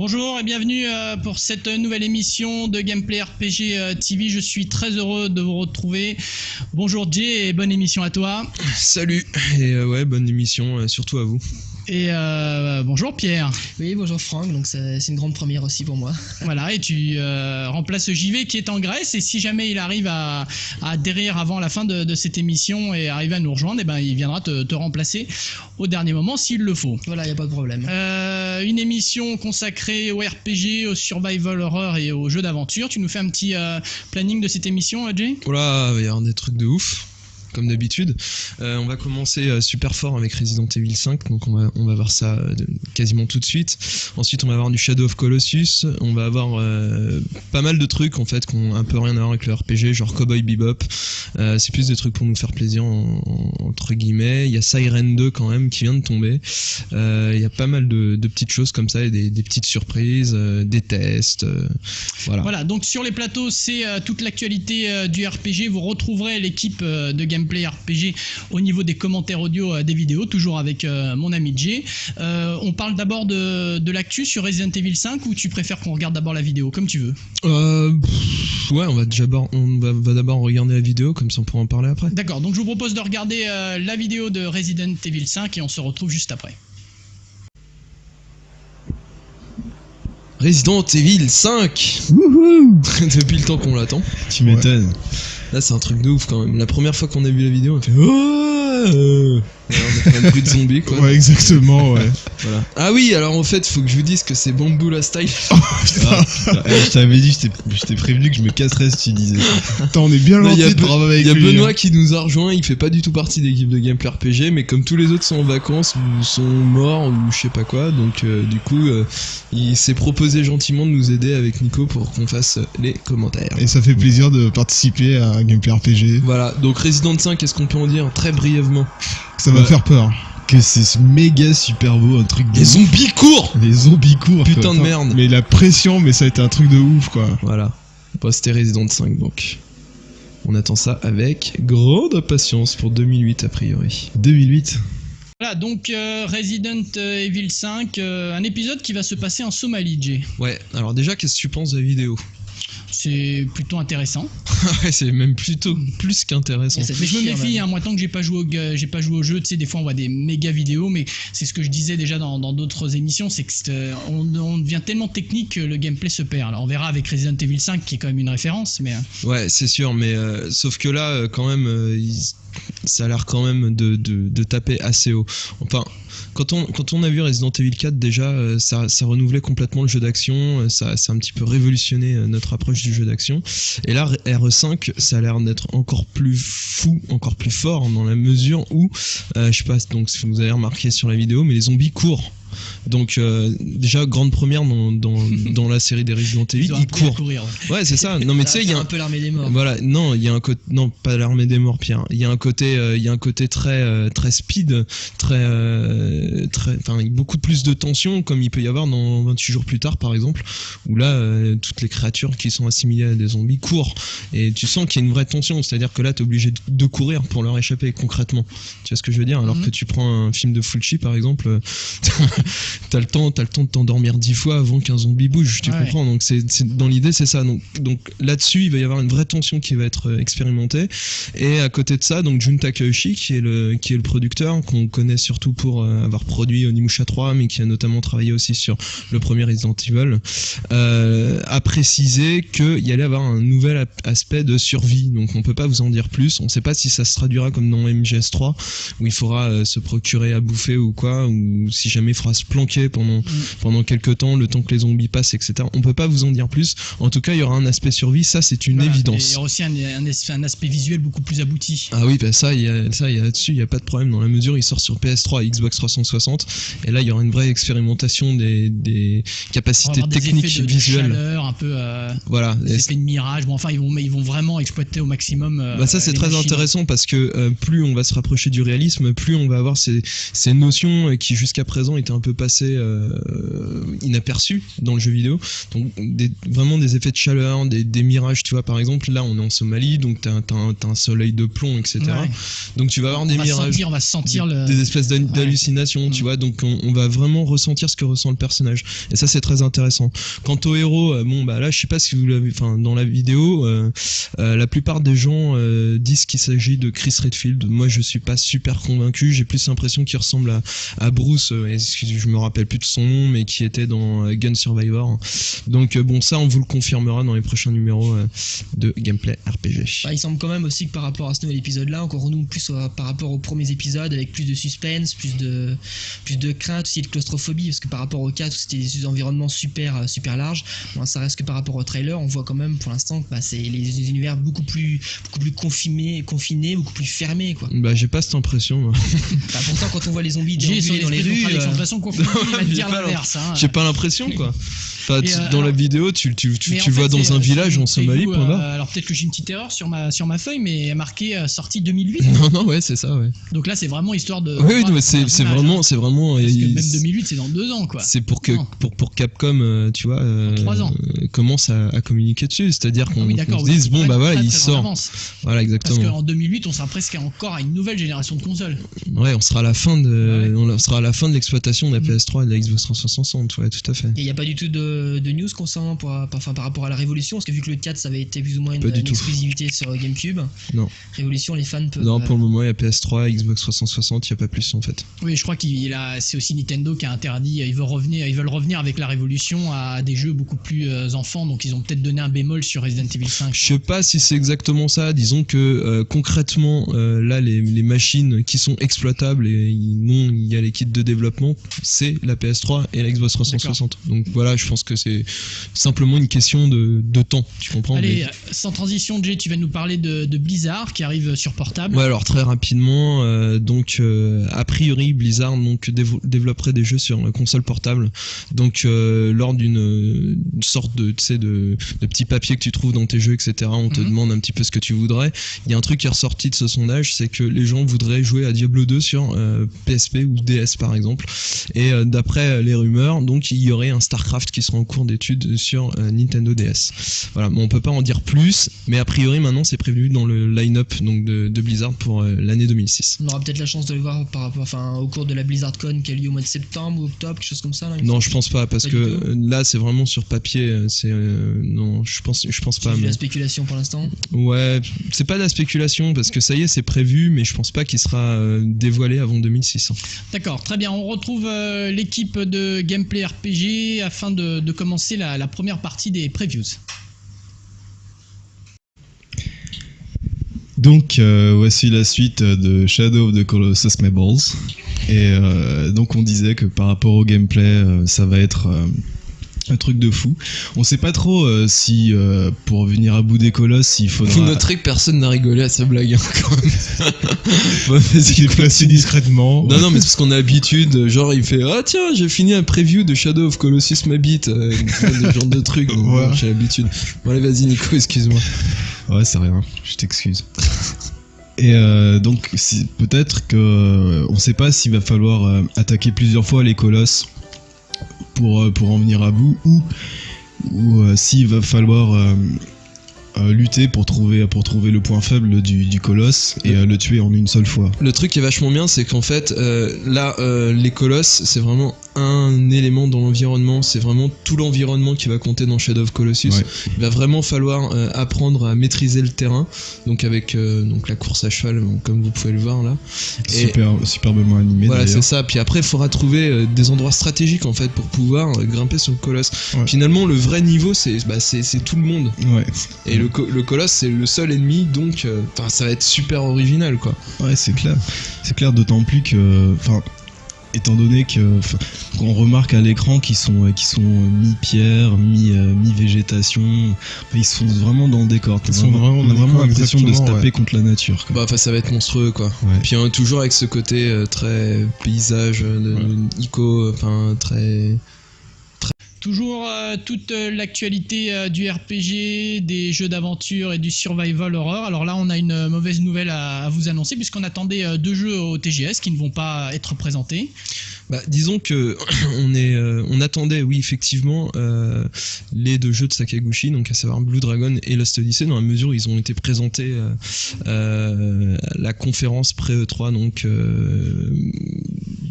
Bonjour et bienvenue pour cette nouvelle émission de Gameplay RPG TV. Je suis très heureux de vous retrouver. Bonjour Jay et bonne émission à toi. Salut et ouais, bonne émission, surtout à vous. Et bonjour Pierre. Oui, bonjour Franck, donc c'est une grande première aussi pour moi. Voilà, et tu remplaces JV qui est en Grèce, et si jamais il arrive à atterrir avant la fin de cette émission et arriver à nous rejoindre, et ben il viendra te remplacer au dernier moment s'il le faut. Voilà, il n'y a pas de problème. Une émission consacrée au RPG, au survival horror et aux jeux d'aventure. Tu nous fais un petit planning de cette émission, Jay ? Voilà, il va y avoir des trucs de ouf. Comme d'habitude, on va commencer super fort avec Resident Evil 5, donc on va voir ça quasiment tout de suite. Ensuite, on va avoir du Shadow of Colossus, on va avoir pas mal de trucs en fait qui ont un peu rien à voir avec le RPG, genre Cowboy Bebop. C'est plus des trucs pour nous faire plaisir entre guillemets. Il y a Siren 2 quand même qui vient de tomber. Il y a pas mal de petites choses comme ça et des petites surprises, des tests. Voilà. Donc sur les plateaux, c'est toute l'actualité du RPG. Vous retrouverez l'équipe de Gameplay RPG au niveau des commentaires audio des vidéos, toujours avec mon ami Jay. On parle d'abord de l'actu sur Resident Evil 5 ou tu préfères qu'on regarde d'abord la vidéo, comme tu veux? Ouais, on va d'abord regarder la vidéo, comme ça on pourra en parler après. D'accord, donc je vous propose de regarder la vidéo de Resident Evil 5 et on se retrouve juste après. Resident Evil 5. Wouhou. Depuis le temps qu'on l'attend. Tu m'étonnes. Là c'est un truc de ouf quand même. La première fois qu'on a vu la vidéo on a fait on a fait un bruit de zombie quoi. Ouais exactement ouais. Voilà. Ah oui alors en fait faut que je vous dise que c'est Bamboula Style. Oh putain. Je t'avais dit, je t'ai prévenu que je me casserais si tu disais ça. Attends, on est bien lancé de bravo avec lui. Il y a Benoît qui nous a rejoint, il fait pas du tout partie de l'équipe de Gameplay RPG, mais comme tous les autres sont en vacances ou sont morts ou je sais pas quoi, donc du coup il s'est proposé gentiment de nous aider avec Nico pour qu'on fasse les commentaires. Et ça fait plaisir de participer à Gameplay RPG. Voilà, donc Resident 5, qu'est-ce qu'on peut en dire très brièvement? Ça va faire peur. Que c'est méga super beau, un truc de... Les zombies courent. Les zombies courent. Putain de merde. Mais la pression, mais ça a été un truc de ouf quoi. Voilà. Bon, c'était Resident 5 donc. On attend ça avec grande impatience pour 2008 a priori. 2008. Voilà, donc Resident Evil 5, un épisode qui va se passer en Somalie, Jay. Ouais, alors déjà, qu'est-ce que tu penses de la vidéo? C'est plutôt intéressant. Ouais, c'est même plutôt plus qu'intéressant. Mais je me méfie, moi tant que j'ai pas joué au jeu, tu sais, des fois on voit des méga vidéos, mais c'est ce que je disais déjà dans d'autres émissions, c'est que on devient tellement technique que le gameplay se perd. Alors on verra avec Resident Evil 5 qui est quand même une référence, mais... Ouais, c'est sûr, mais sauf que là, quand même, ça a l'air quand même de taper assez haut. Enfin... Quand on a vu Resident Evil 4 déjà, ça renouvelait complètement le jeu d'action, ça a un petit peu révolutionné notre approche du jeu d'action. Et là, RE5, ça a l'air d'être encore plus fou, encore plus fort dans la mesure où, je sais pas, donc si vous avez remarqué sur la vidéo, mais les zombies courent. Donc déjà grande première dans la série des Resident Evil, ils courent. Ouais, c'est ça. Non mais tu sais, il y a un peu l'armée des morts. Voilà, non, il y a un côté, non pas l'armée des morts, Pierre. Il y a un côté très speed, enfin beaucoup plus de tension comme il peut y avoir dans 28 jours plus tard par exemple, où là toutes les créatures qui sont assimilées à des zombies courent et tu sens qu'il y a une vraie tension, c'est-à-dire que là t'es obligé de courir pour leur échapper concrètement. Tu vois ce que je veux dire? Alors que tu prends un film de Fulci par exemple. T'as le temps de t'endormir 10 fois avant qu'un zombie bouge, tu comprends? Donc c'est dans l'idée c'est ça. Donc là-dessus il va y avoir une vraie tension qui va être expérimentée. Et à côté de ça, donc Jun Takeuchi qui est le producteur qu'on connaît surtout pour avoir produit Onimusha 3, mais qui a notamment travaillé aussi sur le premier Resident Evil, a précisé qu'il y allait avoir un nouvel aspect de survie. Donc on peut pas vous en dire plus. On sait pas si ça se traduira comme dans MGS3 où il faudra se procurer à bouffer ou quoi, ou si jamais il faudra se planquer pendant quelques temps, le temps que les zombies passent, etc. On peut pas vous en dire plus. En tout cas, il y aura un aspect survie, ça c'est une évidence. Il y aura aussi un aspect visuel beaucoup plus abouti. Ah oui, bah ça, il y a là-dessus, il y a pas de problème dans la mesure, il sort sur PS3 et Xbox 360, et là il y aura une vraie expérimentation des capacités techniques, des effets de visuelles. Chaleur, un peu. Voilà. Des effets de mirage. Bon, enfin, ils vont vraiment exploiter au maximum. Bah ça c'est très machines. Intéressant parce que plus on va se rapprocher du réalisme, plus on va avoir ces notions qui jusqu'à présent étaient un peu passé inaperçus dans le jeu vidéo. Donc vraiment des effets de chaleur, des mirages, tu vois, par exemple là on est en Somalie, donc t'as un soleil de plomb, etc. Ouais. Donc tu vas avoir des mirages, on va sentir des espèces d'hallucinations, tu vois, donc on va vraiment ressentir ce que ressent le personnage, et ça c'est très intéressant. Quant au héros, bon bah là je sais pas si vous l'avez, enfin dans la vidéo la plupart des gens disent qu'il s'agit de Chris Redfield. Moi je suis pas super convaincu, j'ai plus l'impression qu'il ressemble à Bruce, je me rappelle plus de son nom, mais qui était dans Gun Survivor. Donc bon, ça on vous le confirmera dans les prochains numéros de Gameplay RPG. Il semble quand même aussi que par rapport à ce nouvel épisode là, encore nous plus par rapport aux premiers épisodes, avec plus de suspense, plus de crainte, aussi de claustrophobie, parce que par rapport au 4 où c'était des environnements super larges, bon, ça reste que par rapport au trailer, on voit quand même pour l'instant que c'est les univers beaucoup plus confinés, beaucoup plus fermés, quoi. Bah j'ai pas cette impression moi. Pourtant quand on voit les zombies déambuler dans les rues, de toute façon confiné, il va te dire l'inverse. J'ai pas l'impression, quoi. Enfin, dans la vidéo, tu le vois dans un village en Somalie, point barre. Alors peut-être que j'ai une petite erreur sur ma feuille, mais marqué sortie 2008. Non, ouais, c'est ça, ouais. Donc là, c'est vraiment histoire de. Oui, mais c'est vraiment. Parce que même 2008, c'est dans 2 ans, quoi. C'est pour Capcom, tu vois, 3 ans. Commence à communiquer dessus, c'est-à-dire qu'on se dise bon bah voilà, il sort. Voilà, exactement. Parce qu'en 2008, on sera presque encore à une nouvelle génération de consoles. Ouais, on sera à la fin de l'exploitation de la PS3 et de la Xbox 360, ouais, tout à fait. Et il n'y a pas du tout de news concernant par rapport à la Révolution, parce que vu que le 4 ça avait été plus ou moins une exclusivité sur GameCube. Non. Révolution, les fans peuvent. Non, pour le moment, il y a PS3, Xbox 360, il n'y a pas plus en fait. Oui, je crois c'est aussi Nintendo qui a interdit, ils veulent revenir avec la Révolution à des jeux beaucoup plus enfants, donc ils ont peut-être donné un bémol sur Resident Evil 5. Je sais pas si c'est exactement ça, disons que concrètement, là, les machines qui sont exploitables et il y a les kits de développement, c'est la PS3 et la Xbox 360. D'accord. Donc voilà, je pense que c'est simplement une question de temps, tu comprends. Allez, sans transition, Jay, tu vas nous parler de Blizzard qui arrive sur portable. Ouais, alors très rapidement, a priori Blizzard développerait des jeux sur console portable. Donc lors d'une sorte de petit papier que tu trouves dans tes jeux, etc., on te demande un petit peu ce que tu voudrais. Il y a un truc qui est ressorti de ce sondage, c'est que les gens voudraient jouer à Diablo 2 sur PSP ou DS par exemple. Et d'après les rumeurs, donc il y aurait un StarCraft qui sera en cours d'étude sur Nintendo DS. Voilà, bon, on peut pas en dire plus, mais a priori maintenant c'est prévu dans le line-up donc de Blizzard pour l'année 2006. On aura peut-être la chance de le voir au cours de la BlizzardCon qui a lieu au mois de septembre ou octobre, quelque chose comme ça. Là, non, je pense pas, parce que là c'est vraiment sur papier. Non, je pense pas. C'est de la spéculation pour l'instant. Ouais, c'est pas de la spéculation parce que ça y est, c'est prévu, mais je pense pas qu'il sera dévoilé avant 2006. D'accord, très bien. On retrouve l'équipe de Gameplay RPG afin de commencer la première partie des previews. Donc voici la suite de Shadow of the Colossus Marbles. Et donc on disait que par rapport au gameplay, ça va être un truc de fou. On sait pas trop si pour venir à bout des colosses, il faudra. Vous noterez que personne n'a rigolé à sa blague, hein, quand même. Bon, il est placé discrètement. Non, mais c'est parce qu'on a l'habitude, genre il fait tiens, j'ai fini un preview de Shadow of Colossus Mabit, ce genre de truc. Ouais. J'ai l'habitude. Bon allez, vas-y Nico, excuse-moi. Ouais, c'est rien, je t'excuse. Et donc peut-être que on sait pas s'il va falloir attaquer plusieurs fois les colosses pour en venir à bout, ou s'il va falloir lutter pour trouver le point faible du colosse et le tuer en une seule fois. Le truc qui est vachement bien, c'est qu'en fait là les colosses, c'est vraiment un élément dans l'environnement, c'est vraiment tout l'environnement qui va compter dans Shadow of Colossus. Ouais. Il va vraiment falloir apprendre à maîtriser le terrain, donc avec donc la course à cheval, comme vous pouvez le voir là. Superbement animé. Voilà, d'ailleurs. c'est ça. Puis après, il faudra trouver des endroits stratégiques en fait pour pouvoir grimper sur le colosse. Ouais. Finalement, le vrai niveau, c'est tout le monde. Ouais. Et le colosse, c'est le seul ennemi, donc ça va être super original, quoi. Ouais, c'est clair. C'est clair, d'autant plus que, étant donné que qu'on remarque à l'écran qu'ils sont mi-pierre, mi-végétation, ils sont vraiment dans le décor. On a vraiment l'impression de se taper contre la nature, quoi. Ça va être monstrueux, quoi. Ouais. Puis toujours avec ce côté très paysage, ico, très Toujours toute l'actualité du RPG, des jeux d'aventure et du survival horror. Alors là, on a une mauvaise nouvelle à vous annoncer puisqu'on attendait 2 jeux au TGS qui ne vont pas être présentés. Bah, disons que on attendait, oui, effectivement, les 2 jeux de Sakaguchi, donc à savoir Blue Dragon et Lost Odyssey, dans la mesure où ils ont été présentés à la conférence pré-E3, donc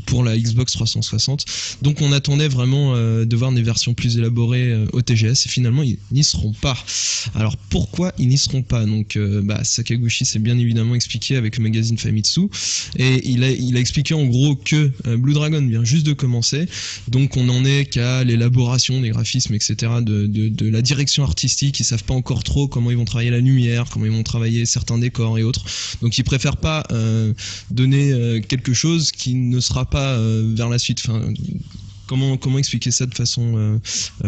pour la Xbox 360. Donc on attendait vraiment de voir des versions plus élaborées au TGS, et finalement ils n'y seront pas. Alors pourquoi ils n'y seront pas? Donc Sakaguchi s'est bien évidemment expliqué avec le magazine Famitsu, et il a expliqué en gros que Blue Dragon vient juste de commencer, donc on en est qu'à l'élaboration des graphismes, etc., de la direction artistique. Ils savent pas encore trop comment ils vont travailler la lumière, comment ils vont travailler certains décors et autres, donc ils préfèrent pas donner quelque chose qui ne sera pas vers la suite. Enfin, comment expliquer ça de façon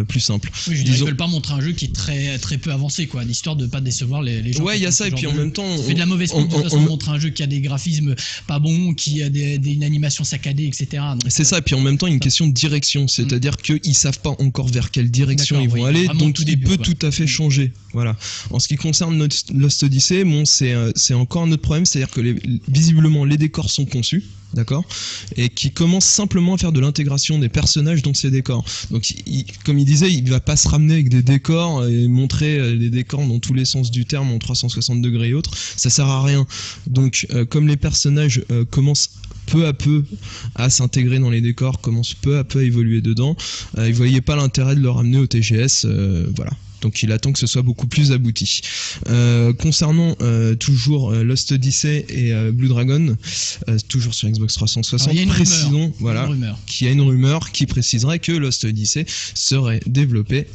plus simple? Oui, je veux dire, ils veulent pas montrer un jeu qui est très, très peu avancé, quoi, histoire de pas décevoir les gens. Ouais, il y a ça, et puis en même temps... Ça fait de la mauvaise pub de toute façon, montrer un jeu qui a des graphismes pas bons, qui a une animation saccadée, etc. C'est ça, et puis en même temps, il y a une question de direction, c'est-à-dire qu'ils savent pas encore vers quelle direction ils vont aller, donc il peut tout à fait changer. Voilà. En ce qui concerne Lost Odyssey, bon, c'est encore un autre problème, c'est-à-dire que visiblement les décors sont conçus, d'accord, et qui commence simplement à faire de l'intégration des personnages dans ces décors. Donc, comme il disait, il va pas se ramener avec des décors et montrer les décors dans tous les sens du terme en 360 degrés et autres. Ça sert à rien. Donc, comme les personnages commencent peu à peu à s'intégrer dans les décors, commencent peu à peu à évoluer dedans, il voyait pas l'intérêt de le ramener au TGS, voilà. Donc il attend que ce soit beaucoup plus abouti. Concernant toujours Lost Odyssey et Blue Dragon, toujours sur Xbox 360, précisons qu'il y a une rumeur qui préciserait que Lost Odyssey serait développé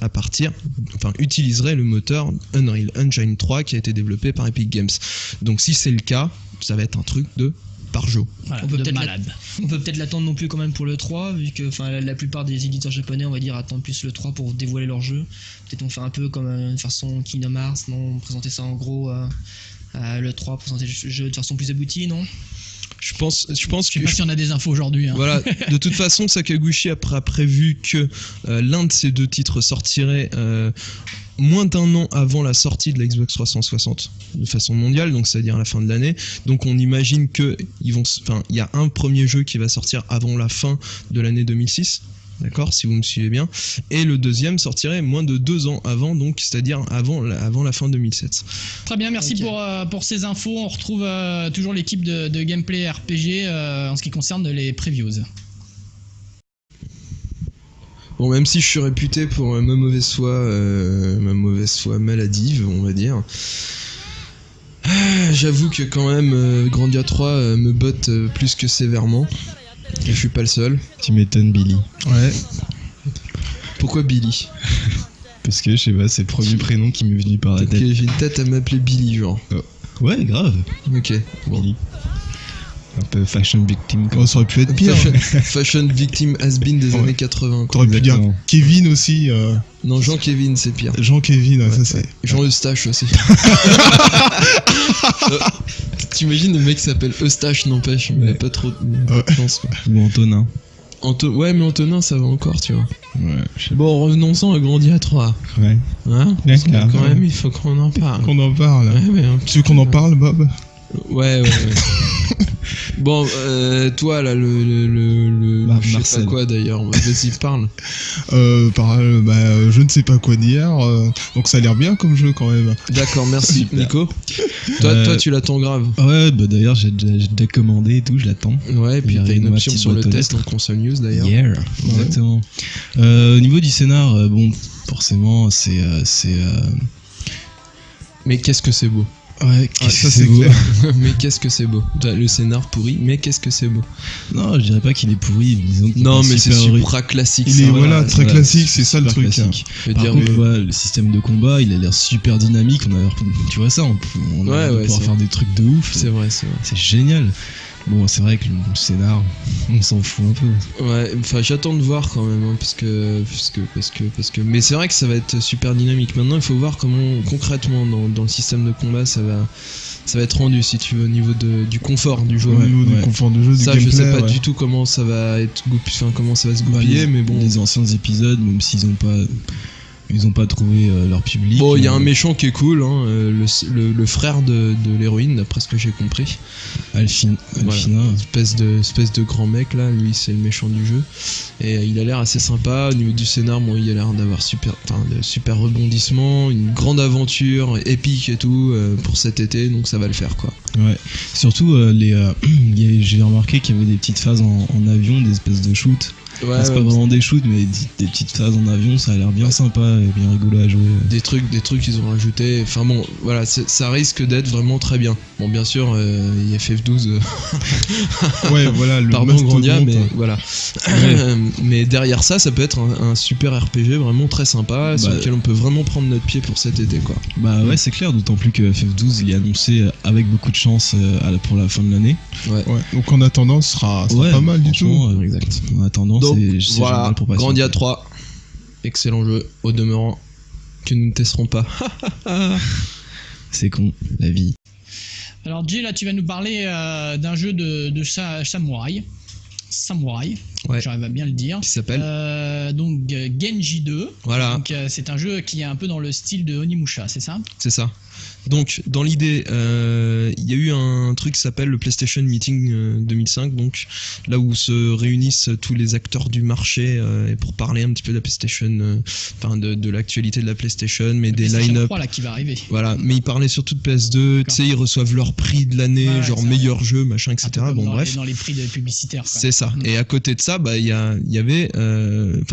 utiliserait le moteur Unreal Engine 3 qui a été développé par Epic Games. Donc si c'est le cas, ça va être un truc de par jour. Voilà, on peut peut-être l'attendre non plus quand même pour le 3, vu que la plupart des éditeurs japonais, on va dire, attendent plus le 3 pour dévoiler leur jeu. Peut-être on fait un peu comme une façon Kingdom Hearts, non, présenter ça en gros le 3, présenter le jeu de façon plus aboutie, non? Je pense sais pas si on a des infos aujourd'hui. Hein. Voilà. De toute façon, Sakaguchi a prévu que l'un de ces 2 titres sortirait moins d'1 an avant la sortie de la Xbox 360 de façon mondiale, donc c'est-à-dire à la fin de l'année. Donc on imagine que il y a un premier jeu qui va sortir avant la fin de l'année 2006. D'accord, si vous me suivez bien. Et le deuxième sortirait moins de 2 ans avant, donc c'est-à-dire avant la fin 2007. Très bien, merci pour ces infos. On retrouve toujours l'équipe de Gameplay RPG en ce qui concerne les previews. Bon, même si je suis réputé pour ma mauvaise foi maladive, on va dire. J'avoue que quand même Grandia 3 me botte plus que sévèrement. Et je suis pas le seul. Tu m'étonnes, Billy. Ouais. Pourquoi Billy? Parce que je sais pas, c'est le premier prénom qui m'est venu par la tête. Ok, j'ai une tête à m'appeler Billy, genre. Oh. Ouais, grave. Ok, bon. Billy. Un peu fashion victim. Oh, ça aurait pu être pire. Fashion victim has-been des années 80. T'aurais pu dire Kevin aussi. Non, Jean-Kevin, c'est pire. Jean-Kevin, ça c'est. Jean Eustache aussi. T'imagines le mec qui s'appelle Eustache, n'empêche, mais pas trop de chance. Ou Antonin. Ouais, mais Antonin, ça va encore, tu vois. Ouais. Bon, revenons-en à Grandia 3. Ouais. Hein? Parce que quand même, il faut qu'on en parle. Qu'on en parle. Ouais, mais tu veux qu'on en parle, Bob? Ouais. Bon, toi là, je sais pas quoi d'ailleurs, vas-y parle. Je ne sais pas quoi dire, donc ça a l'air bien comme jeu quand même. D'accord, merci. Nico. Toi tu l'attends grave. Ouais, d'ailleurs j'ai déjà commandé et tout, je l'attends. Ouais, et puis t'as une option sur le test en console news d'ailleurs. Yeah, exactement. Au niveau du scénar, forcément c'est Mais qu'est-ce que c'est beau. Ouais, ça c'est clair. Mais qu'est-ce que c'est beau. Le scénar pourri, mais qu'est-ce que c'est beau. Non, je dirais pas qu'il est pourri, disons qu'il non, mais c'est super classique. Il est très classique, c'est ça le truc. Classique. Par contre, le système de combat, il a l'air super dynamique. Tu vois ça, on va pouvoir faire des trucs de ouf. C'est vrai. C'est génial. Bon, c'est vrai que le scénar, on s'en fout un peu. Ouais, enfin j'attends de voir quand même, hein, parce que. Mais c'est vrai que ça va être super dynamique. Maintenant, il faut voir comment concrètement dans le système de combat ça ça va être rendu si tu veux au niveau du confort du jeu. Au niveau du confort du jeu, du ça gameplay, je sais pas du tout comment ça va être comment ça va se goupiller, mais bon. Les anciens épisodes, même s'ils ont pas trouvé leur public. Bon, il y a un méchant qui est cool, hein, le frère de l'héroïne, d'après ce que j'ai compris. Alfina. Espèce de grand mec là, lui c'est le méchant du jeu. Et il a l'air assez sympa. Au niveau du scénar, bon, il a l'air d'avoir de super rebondissements, une grande aventure épique et tout pour cet été, donc ça va le faire quoi. Ouais. Surtout j'ai remarqué qu'il y avait des petites phases en avion, des espèces de shoots. Ouais, c'est pas vraiment des shoots, mais des petites phases en avion, ça a l'air bien sympa et bien rigolo à jouer. Des trucs qu'ils ont rajouté. Enfin bon, voilà, ça risque d'être vraiment très bien. Bon, bien sûr, il y a FF12. Ouais, voilà, le pardon Grandia, mais voilà. Ouais. Mais derrière ça peut être un super RPG vraiment très sympa, sur lequel on peut vraiment prendre notre pied pour cet été, quoi. Bah ouais, c'est clair, d'autant plus que FF12 il est annoncé avec beaucoup de chance pour la fin de l'année. Ouais. Donc en attendant, ce sera pas mal du tout. Exact. En attendant, donc c'est voilà, génial pour passer. Grandia 3, excellent jeu au demeurant que nous ne testerons pas. C'est con, la vie. Alors Jay, là tu vas nous parler d'un jeu de samouraï. Ouais. J'arrive à bien le dire. Qui s'appelle donc Genji 2. Voilà. Donc c'est un jeu qui est un peu dans le style de Onimusha, c'est ça? C'est ça. Donc, dans l'idée, il y a eu un truc qui s'appelle le PlayStation Meeting 2005, donc là où se réunissent tous les acteurs du marché pour parler un petit peu de la PlayStation, de l'actualité de la PlayStation, mais des line-up. 3 là qui va arriver. Voilà, mais ils parlaient surtout de PS2, tu sais, ils reçoivent leur prix de l'année, genre meilleur jeu, machin, etc. Bon, bref. Dans les prix de publicitaires. C'est ça. Et à côté de ça, il y avait,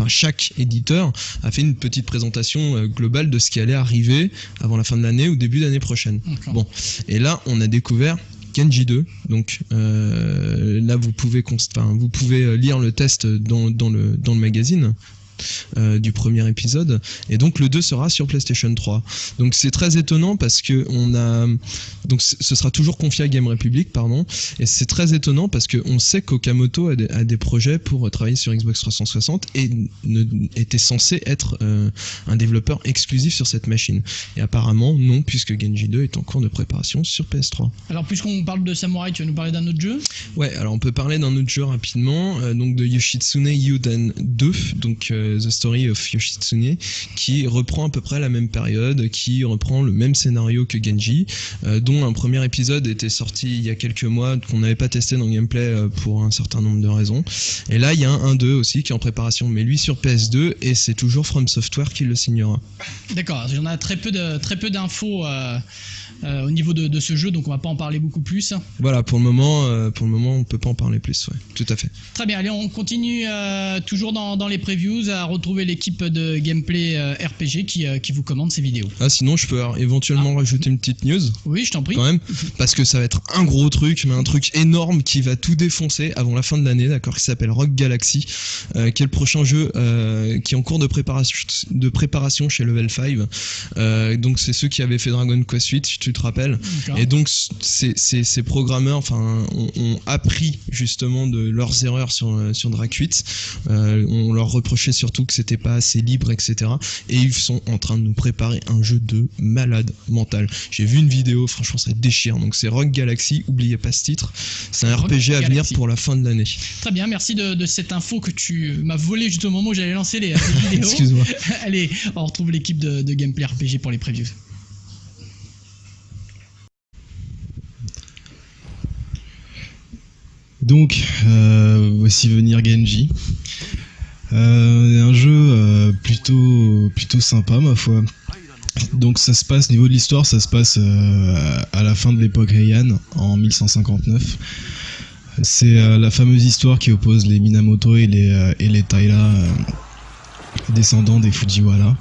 chaque éditeur a fait une petite présentation globale de ce qui allait arriver avant la fin de l'année ou début d'année prochaine. Okay. Bon, et là on a découvert Genji 2, donc là vous pouvez lire le test dans le magazine du premier épisode, et donc le 2 sera sur PlayStation 3. Donc c'est très étonnant parce que ce sera toujours confié à Game Republic, et c'est très étonnant parce que on sait qu'Okamoto a des projets pour travailler sur Xbox 360 et était censé être un développeur exclusif sur cette machine. Et apparemment non, puisque Genji 2 est en cours de préparation sur PS3. Alors puisqu'on parle de samouraï, tu vas nous parler d'un autre jeu? Ouais, alors on peut parler d'un autre jeu rapidement, donc de Yoshitsune Yuden 2, donc The Story of Yoshitsune, qui reprend à peu près la même période, qui reprend le même scénario que Genji, dont un premier épisode était sorti il y a quelques mois, qu'on n'avait pas testé dans le gameplay pour un certain nombre de raisons. Et là, il y a un 1-2 aussi qui est en préparation, mais lui sur PS2, et c'est toujours From Software qui le signera. D'accord, j'en ai très peu d'infos au niveau de ce jeu, donc on va pas en parler beaucoup plus. Voilà, pour le moment, on peut pas en parler plus, ouais, tout à fait. Très bien, allez, on continue toujours dans les previews à retrouver l'équipe de Gameplay RPG qui vous commande ces vidéos. Ah, sinon je peux éventuellement rajouter une petite news. Oui, je t'en prie. Quand même, parce que ça va être un gros truc, mais un truc énorme qui va tout défoncer avant la fin de l'année, d'accord, qui s'appelle Rogue Galaxy, qui est le prochain jeu qui est en cours de préparation chez Level 5. Donc c'est ceux qui avaient fait Dragon Quest 8, si tu te rappelles. D'accord. Et donc ces programmeurs ont appris justement de leurs erreurs sur Drac 8. On leur reprochait surtout que c'était pas assez libre, etc. Et ils sont en train de nous préparer un jeu de malade mental. J'ai vu une vidéo, franchement ça déchire. Donc c'est Rogue Galaxy, oubliez pas ce titre. C'est un RPG à venir pour la fin de l'année. Très bien, merci de cette info que tu m'as volée juste au moment où j'allais lancer les vidéos. Excuse-moi. Allez, on retrouve l'équipe de Gameplay RPG pour les previews. Donc, voici venir Genji. Un jeu plutôt sympa, ma foi. Donc ça se passe, niveau de l'histoire, ça se passe à la fin de l'époque Heian, en 1159. C'est la fameuse histoire qui oppose les Minamoto et les Taira, descendants des Fujiwara.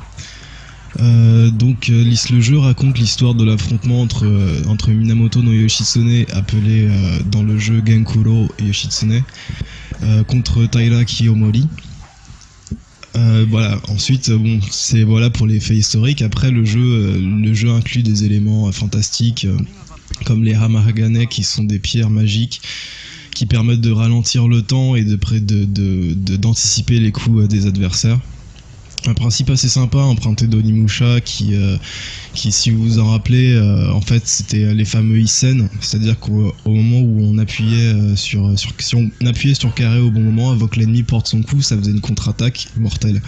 Donc le jeu raconte l'histoire de l'affrontement entre Minamoto no Yoshitsune, appelé dans le jeu Genkuro Yoshitsune, contre Taira Kiyomori. Voilà. Ensuite, c'est pour les faits historiques. Après, le jeu inclut des éléments fantastiques comme les Hamagane, qui sont des pierres magiques qui permettent de ralentir le temps et d'anticiper les coups des adversaires. Un principe assez sympa, emprunté d'Onimusha, qui, si vous vous en rappelez, en fait, c'était les fameux Isen, c'est-à-dire qu'au moment où on appuyait si on appuyait sur carré au bon moment, avant que l'ennemi porte son coup, ça faisait une contre-attaque mortelle.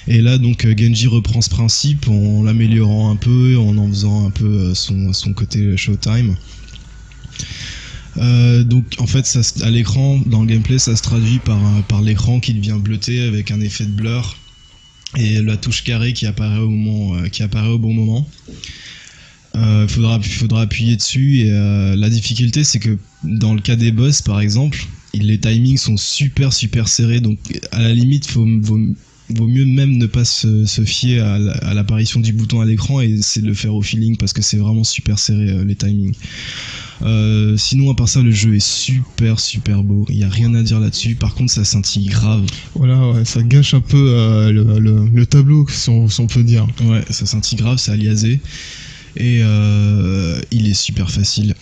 Et là, donc, Genji reprend ce principe en l'améliorant un peu, en faisant un peu son côté Showtime. Donc en fait à l'écran, dans le gameplay, ça se traduit par l'écran qui devient bleuté avec un effet de blur et la touche carré qui apparaît au bon moment. Faudra appuyer dessus et la difficulté, c'est que dans le cas des boss par exemple, les timings sont super serrés, donc à la limite vaut mieux même ne pas se fier à l'apparition du bouton à l'écran et essayer de le faire au feeling, parce que c'est vraiment super serré les timings. Sinon à part ça, le jeu est super beau, il y a rien à dire là-dessus. Par contre ça scintille grave. Voilà, ouais, ça gâche un peu le tableau, si on peut dire. Ouais, ça scintille grave, c'est aliasé et il est super facile.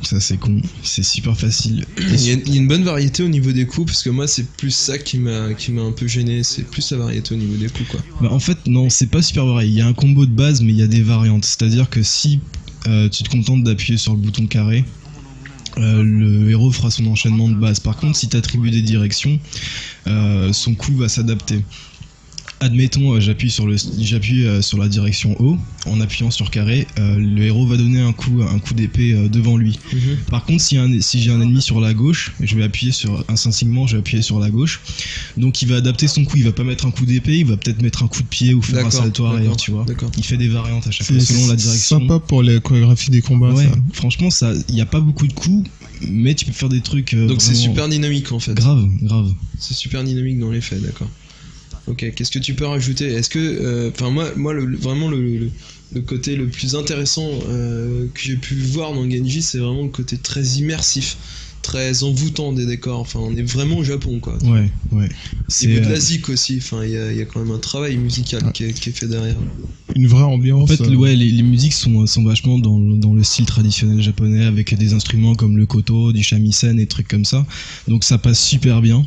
Ça c'est con, c'est super facile. Il y a une bonne variété au niveau des coups, parce que moi c'est plus ça qui m'a un peu gêné, c'est plus la variété au niveau des coups quoi. Bah en fait non, c'est pas super varié, il y a un combo de base mais il y a des variantes, c'est-à-dire que si tu te contentes d'appuyer sur le bouton carré, le héros fera son enchaînement de base. Par contre si tu attribues des directions, son coup va s'adapter. Admettons, j'appuie sur la direction haut, en appuyant sur carré, le héros va donner un coup d'épée devant lui. Par contre, si j'ai un ennemi sur la gauche, instinctivement, je vais appuyer sur la gauche. Donc il va adapter son coup, il va pas mettre un coup d'épée, il va peut-être mettre un coup de pied ou faire un salto arrière, tu vois. Il fait des variantes à chaque fois selon la direction. C'est sympa pour les chorégraphies des combats. Ouais, ça. franchement, il y a pas beaucoup de coups, mais tu peux faire des trucs. Donc c'est super dynamique en fait. Grave. C'est super dynamique dans les faits, d'accord. Ok, qu'est-ce que tu peux rajouter? Est-ce que, moi vraiment le côté le plus intéressant que j'ai pu voir dans Genji, c'est vraiment le côté très immersif, très envoûtant des décors. Enfin, on est vraiment au Japon, quoi. Ouais. C'est de la zik aussi. Enfin, il y a quand même un travail musical qui est fait derrière. Une vraie ambiance. En fait, les musiques sont vachement dans le style traditionnel japonais, avec des instruments comme le koto, du shamisen et des trucs comme ça. Donc ça passe super bien.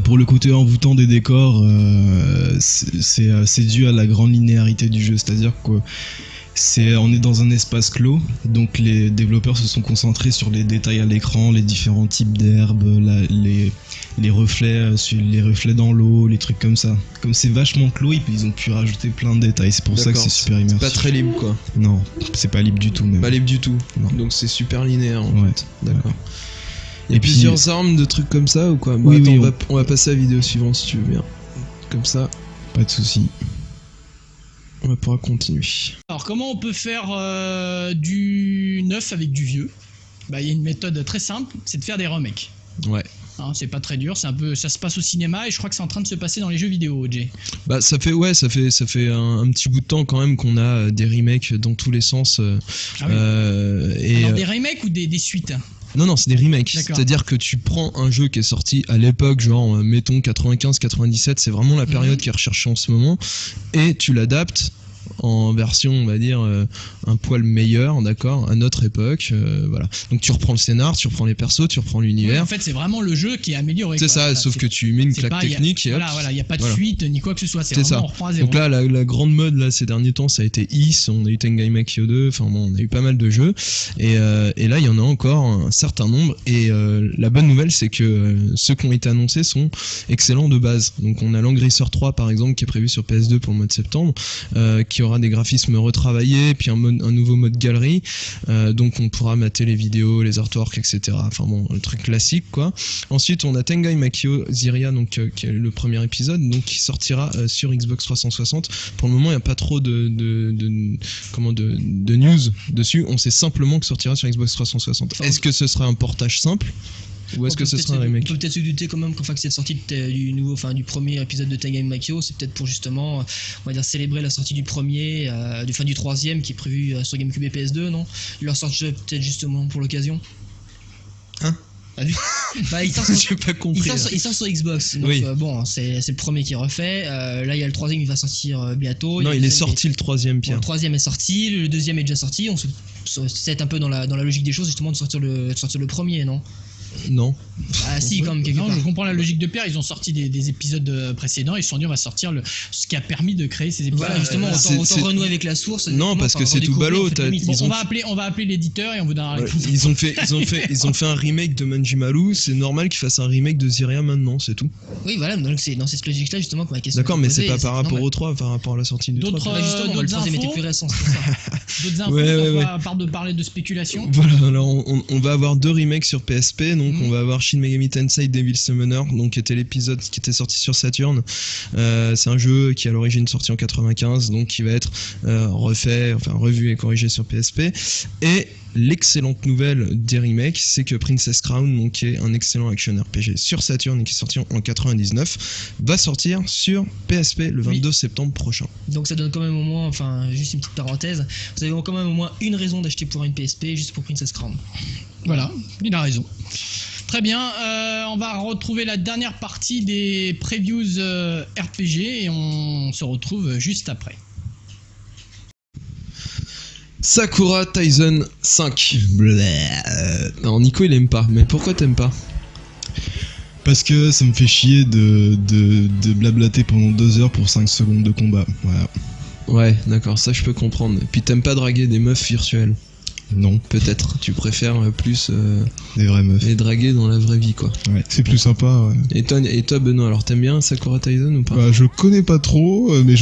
Pour le côté envoûtant des décors, c'est dû à la grande linéarité du jeu, c'est-à-dire qu'on est dans un espace clos, donc les développeurs se sont concentrés sur les détails à l'écran, les différents types d'herbes, les reflets dans l'eau, les trucs comme ça. Comme c'est vachement clos, ils ont pu rajouter plein de détails, c'est pour ça que c'est super immersif. C'est pas très libre quoi. Non, c'est pas libre du tout même. Pas libre du tout. Non. Donc c'est super linéaire en fait. D'accord. Ouais. Il y a plusieurs armes de trucs comme ça ou quoi? Oui, on va passer à la vidéo suivante si tu veux bien. Comme ça. Pas de soucis. On va pouvoir continuer. Alors comment on peut faire du neuf avec du vieux? Bah il y a une méthode très simple, c'est de faire des remakes. Ouais. Hein, c'est pas très dur, ça se passe au cinéma et je crois que c'est en train de se passer dans les jeux vidéo, Jay. Bah ça fait un petit bout de temps quand même qu'on a des remakes dans tous les sens. Alors des remakes ou des suites? Non, c'est des remakes. D'accord. C'est-à-dire que tu prends un jeu qui est sorti à l'époque, genre mettons 95-97, c'est vraiment la période qui est recherchée en ce moment, et tu l'adaptes en version, on va dire, un poil meilleur, d'accord, à notre époque, voilà. Donc tu reprends le scénar, tu reprends les persos, tu reprends l'univers. Ouais, en fait, c'est vraiment le jeu qui est amélioré. C'est ça, sauf que tu mets une claque technique et hop. Voilà, il n'y a pas de fuite ni quoi que ce soit. C'est vraiment ça. on reprend à zéro. Donc là, la grande mode là ces derniers temps, ça a été Is, on a eu Tengai Makio 2, enfin bon, on a eu pas mal de jeux. Et là, il y en a encore un certain nombre. Et la bonne nouvelle, c'est que ceux qui ont été annoncés sont excellents de base. Donc on a Langrisser 3 par exemple qui est prévu sur PS2 pour le mois de septembre, qui aura des graphismes retravaillés, puis un nouveau mode galerie, donc on pourra mater les vidéos, les artworks, etc. Enfin bon, le truc classique quoi. Ensuite on a Tengai Makio Ziria, donc qui est le premier épisode, donc qui sortira sur Xbox 360. Pour le moment il n'y a pas trop de news dessus, on sait simplement que sortira sur Xbox 360. Enfin, est-ce que ce sera un portage simple ou est-ce que ce sera un remake? On peut peut-être se douter quand même qu'en fait que cette sortie du premier épisode de Tengai Makio, c'est peut-être pour justement, on va dire, célébrer la sortie du premier, du troisième qui est prévu sur GameCube et PS2, non? Ils leur sortent peut-être justement pour l'occasion. Hein? Bah, J'ai pas compris. Il sort sur Xbox, donc oui. bon, c'est le premier qui est refait. Là, il y a le troisième, il va sortir bientôt. Non, il est sorti le troisième, Pierre. Bon, le troisième est sorti, le deuxième est déjà sorti. On se c'est un peu dans la logique des choses justement de sortir le premier, non? Non. Ah si, comme quelque Non, part. je comprends la logique de Pierre. Ils ont sorti des épisodes précédents. Ils se sont dit on va sortir ce qui a permis de créer ces épisodes. Voilà, justement, c'est- autant renouer avec la source. Non, parce que c'est tout ballot. Bon, Ils ont on va appeler l'éditeur et on vous donnera la Ouais, réponse. ils ont fait un remake de Manjimaru, c'est normal qu'ils fassent un remake de Ziria maintenant, c'est tout. Oui, voilà, donc c'est dans cette logique-là justement que ma question. D'accord, mais c'est pas par rapport au au 3, par rapport à la sortie du 3. D'autres, Bah justement, le d'autres troisième était infos plus récent, c'est pour ça. D'autres infos, Ouais. à part de parler de spéculation. Voilà, alors on va avoir 2 remakes sur PSP, donc on va avoir Shin Megami Tensei Devil Summoner, donc qui était l'épisode qui était sorti sur Saturn. C'est un jeu qui à l'origine sorti en 95, donc qui va être revu et corrigé sur PSP. Et l'excellente nouvelle des remakes, c'est que Princess Crown, donc qui est un excellent action RPG sur Saturn et qui est sorti en 99, va sortir sur PSP le 22 septembre prochain. Donc ça donne quand même au moins, enfin juste une petite parenthèse, vous avez quand même au moins une raison d'acheter pour une PSP juste pour Princess Crown. Voilà, il a raison. Très bien, on va retrouver la dernière partie des previews RPG et on se retrouve juste après. Sakura Taisen 5. Non, Nico il aime pas, mais pourquoi t'aimes pas? Parce que ça me fait chier de blablater pendant 2 heures pour 5 secondes de combat. Voilà. Ouais, d'accord, ça je peux comprendre. Et puis t'aimes pas draguer des meufs virtuelles? Non, Peut-être, tu préfères plus des vraies meufs. les draguer dans la vraie vie, quoi. Ouais. C'est plus sympa, ouais. Et toi Benoît, alors t'aimes bien Sakura Taisen ou pas? Bah, je connais pas trop, mais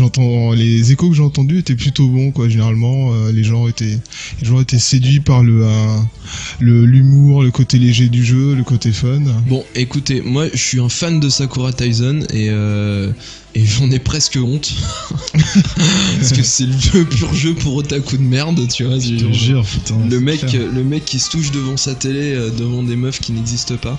les échos que j'ai entendus étaient plutôt bons, quoi. Généralement, les gens étaient séduits par l'humour, le côté léger du jeu, le côté fun. Bon, écoutez, moi je suis un fan de Sakura Taisen et j'en ai presque honte. Parce que c'est le pur jeu pour otaku de merde, tu vois. Je te jure, putain. Le c'est clair. mec qui se touche devant sa télé, devant des meufs qui n'existent pas.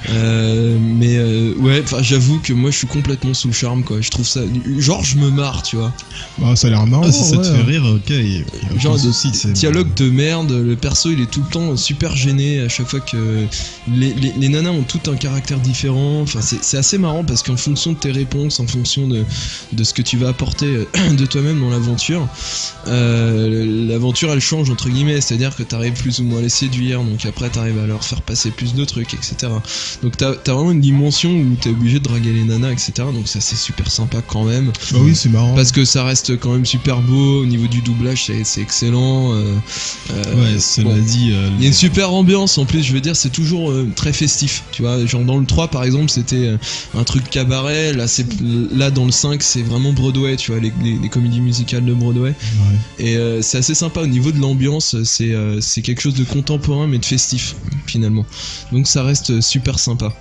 Ouais, enfin j'avoue que moi je suis complètement sous le charme, quoi. Je trouve ça, genre je me marre, tu vois. Bah, ça a l'air marrant. Ah, si ça te ouais. fait rire, ok. Y a Genre aucun de souci, c'est dialogue de merde, le perso il est tout le temps super gêné à chaque fois que les nanas ont tout un caractère différent. Enfin c'est assez marrant parce qu'en fonction de tes réponses, en fonction de ce que tu vas apporter de toi-même dans l'aventure, l'aventure elle change entre guillemets, c'est-à-dire que t'arrives plus ou moins à les séduire, donc après t'arrives à leur faire passer plus de trucs, etc. Donc t'as vraiment une dimension où t'es obligé de draguer les nanas, etc. Donc ça c'est super sympa quand même. Bah oui, c'est marrant. Parce que ça reste quand même super beau, au niveau du doublage c'est excellent. Ouais, cela bon. dit. Il y a une super ambiance en plus, je veux dire, c'est toujours très festif, tu vois. Genre dans le 3 par exemple, c'était un truc cabaret, là dans le 5, c'est vraiment Broadway, tu vois, les comédies musicales de Broadway. Ouais. Et c'est assez sympa au niveau de l'ambiance, c'est quelque chose de contemporain mais de festif finalement. Donc ça reste super sympa.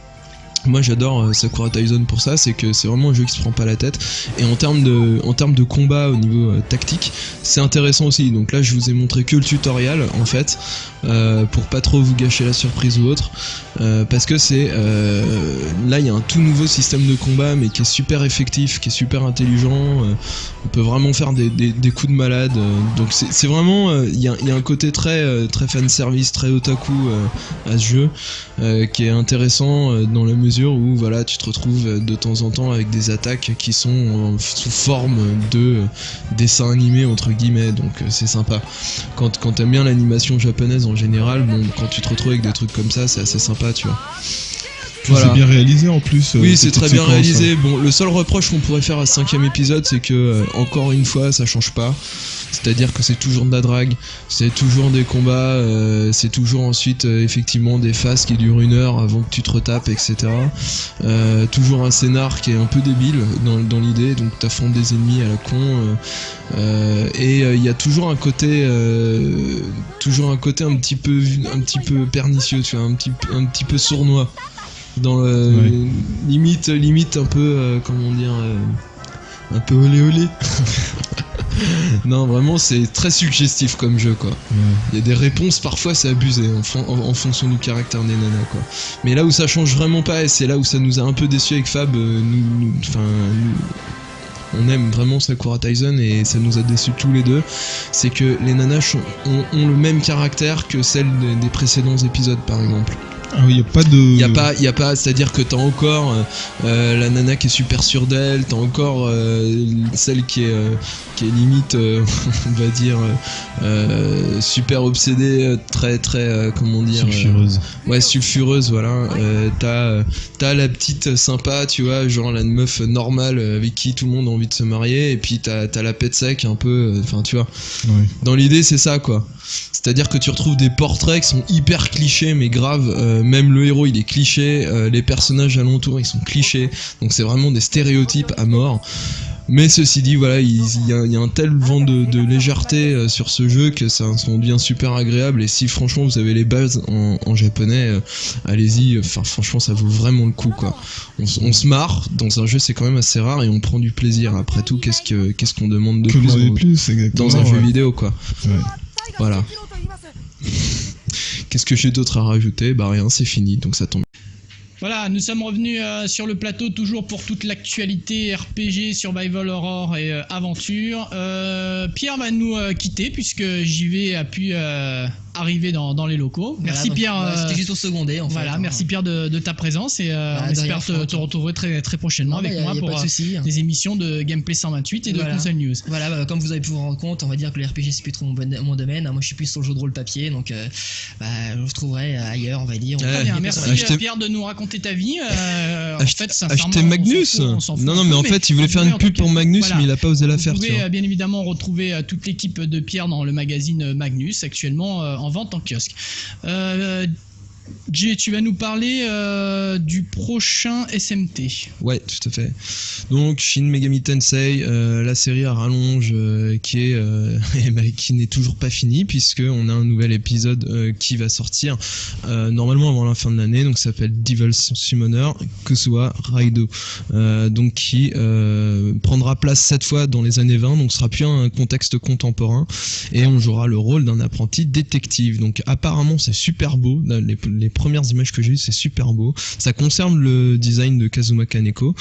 Moi j'adore Sakura Taisen pour ça, c'est que c'est vraiment un jeu qui se prend pas la tête. Et en termes de combat au niveau tactique, c'est intéressant aussi. Donc là je vous ai montré que le tutoriel en fait, pour pas trop vous gâcher la surprise ou autre, parce que là il y a un tout nouveau système de combat mais qui est super effectif, qui est super intelligent. On peut vraiment faire des coups de malade. Donc c'est vraiment, il y a un côté très fan service, très otaku à ce jeu, qui est intéressant dans la mesure où voilà, tu te retrouves de temps en temps avec des attaques qui sont sous forme de dessins animés entre guillemets, donc c'est sympa. Quand t'aimes bien l'animation japonaise en général, bon, quand tu te retrouves avec des trucs comme ça, c'est assez sympa, tu vois. Voilà. C'est bien réalisé en plus. Oui, c'est très bien séquence, réalisé. hein. Bon, le seul reproche qu'on pourrait faire à ce 5ème épisode, c'est que encore une fois, ça change pas. C'est-à-dire que c'est toujours de la drague, c'est toujours des combats, c'est toujours ensuite effectivement des phases qui durent 1 heure avant que tu te retapes, etc. Toujours un scénar qui est un peu débile dans l'idée, donc t'affrontes des ennemis à la con, et il y a toujours un côté un petit peu pernicieux, tu vois, un petit peu sournois. Dans Ouais. limite un peu comment dire, un peu olé olé. Non, vraiment c'est très suggestif comme jeu, quoi. Il y a des réponses, parfois c'est abusé en fonction du caractère des nanas, quoi. Mais là où ça change vraiment pas, et c'est là où ça nous a un peu déçus avec Fab, nous, on aime vraiment Sakura Taisen et ça nous a déçus tous les deux, c'est que les nanas ont le même caractère que celles des précédents épisodes par exemple. Ah oui, y a pas de. Y a pas, c'est-à-dire que t'as encore la nana qui est super sûre d'elle, t'as encore celle qui est limite, on va dire, super obsédée, très comment dire, Sulfureuse. ouais, sulfureuse, voilà. T'as la petite sympa, tu vois, genre la meuf normale avec qui tout le monde a envie de se marier, et puis t'as la pète sec un peu, enfin tu vois. Ouais. Dans l'idée, c'est ça, quoi. C'est-à-dire que tu retrouves des portraits qui sont hyper clichés, mais grave. Même le héros, il est cliché. Les personnages alentours, ils sont clichés. Donc c'est vraiment des stéréotypes à mort. Mais ceci dit, voilà, il y a un tel vent de légèreté sur ce jeu que ça devient super agréable. Et si franchement vous avez les bases en japonais, allez-y. Enfin, franchement, ça vaut vraiment le coup, quoi. On se marre dans un jeu, c'est quand même assez rare, et on prend du plaisir. Après tout, qu'est-ce qu'on demande de Que plus demander plus, exactement. dans un jeu ouais. vidéo, quoi. Ouais. Voilà. Qu'est-ce que j'ai d'autre à rajouter? Bah rien, c'est fini, donc ça tombe. Voilà, nous sommes revenus sur le plateau toujours pour toute l'actualité RPG, Survival Horror et aventure. Pierre va nous quitter puisque JV a pu arriver dans les locaux. Merci donc, Pierre. C'était juste pour seconder en fait. Voilà, hein. merci Pierre de ta présence et on de espère rien, te retrouver très prochainement avec moi y a pour pas de souci. des émissions de Gameplay 128 et de Voilà. Console News. Voilà, comme vous avez pu vous rendre compte, on va dire que le RPG c'est plus trop mon domaine. Moi je suis plus sur le jeu de rôle papier, donc je vous retrouverai ailleurs, on va dire. Très bien, merci Achetez- Pierre de nous raconter ta vie. En fait, sincèrement, Acheter Magnus. on s'en fout Non, un mais peu, en fait, il voulait vous faire pouvez, une en pub tout cas, pour Magnus, voilà. mais il a pas osé la faire, Vous tu pouvez vois. bien évidemment retrouver toute l'équipe de Pierre dans le magazine Magnus, actuellement en vente en kiosque. Jay, tu vas nous parler du prochain SMT. Ouais, tout à fait. Donc Shin Megami Tensei, la série à rallonge qui n'est toujours pas finie, puisque on a un nouvel épisode qui va sortir normalement avant la fin de l'année. Donc ça s'appelle Devil's Summoner Kosuwa Raido, donc qui prendra place cette fois dans les années 20. Donc ce sera plus un contexte contemporain, et on jouera le rôle d'un apprenti détective. Donc apparemment c'est super beau. Les premières images que j'ai eues, c'est super beau. Ça concerne le design de Kazuma Kaneko.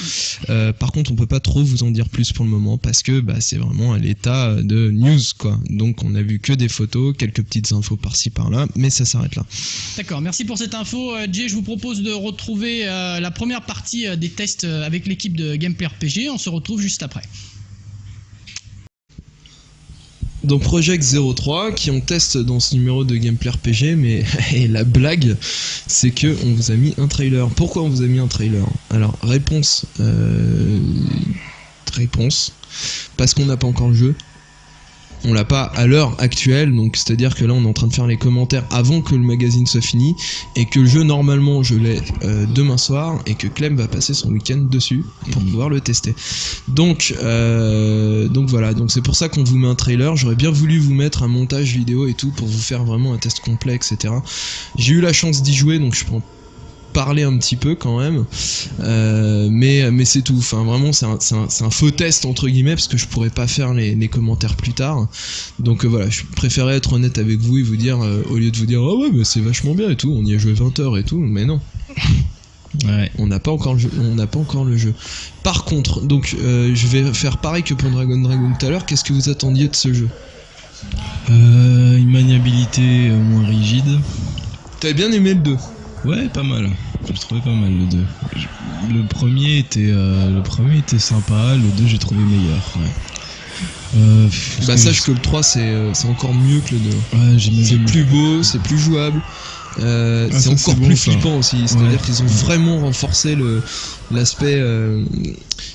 Par contre, on peut pas trop vous en dire plus pour le moment, parce que c'est vraiment à l'état de news, quoi. Donc on a vu que des photos, quelques petites infos par-ci par-là, mais ça s'arrête là. D'accord, merci pour cette info. Jay, je vous propose de retrouver la première partie des tests avec l'équipe de Gameplay RPG. On se retrouve juste après. Donc Project 03 qui on teste dans ce numéro de Gameplay RPG, mais et la blague c'est que on vous a mis un trailer. Pourquoi on vous a mis un trailer? Alors réponse parce qu'on n'a pas encore le jeu. On l'a pas à l'heure actuelle, donc c'est-à-dire que là on est en train de faire les commentaires avant que le magazine soit fini, et que le jeu normalement je l'ai demain soir, et que Clem va passer son week-end dessus pour pouvoir le tester. Donc voilà, donc c'est pour ça qu'on vous met un trailer. J'aurais bien voulu vous mettre un montage vidéo et tout pour vous faire vraiment un test complet, etc. J'ai eu la chance d'y jouer, donc je peux en parler un petit peu quand même, mais c'est tout. Enfin vraiment c'est un faux test entre guillemets, parce que je pourrais pas faire les commentaires plus tard. Donc voilà, je préférais être honnête avec vous et vous dire, au lieu de vous dire oh ouais mais c'est vachement bien et tout, on y a joué 20 heures et tout, mais non. Ouais. On n'a pas encore le jeu. Par contre, donc je vais faire pareil que pour Dragon tout à l'heure. Qu'est-ce que vous attendiez de ce jeu? Une maniabilité moins rigide. T'avais bien aimé le 2? Ouais, pas mal. Je le trouvais pas mal le 2. Le premier était sympa, le 2 j'ai trouvé meilleur. Ouais. Sache que le 3 c'est encore mieux que le 2. Ouais, j'imagine. C'est plus beau, c'est plus jouable. C'est ça, encore c'est bon, plus ça. flippant aussi. C'est-à-dire Ouais. qu'ils ont vraiment renforcé l'aspect.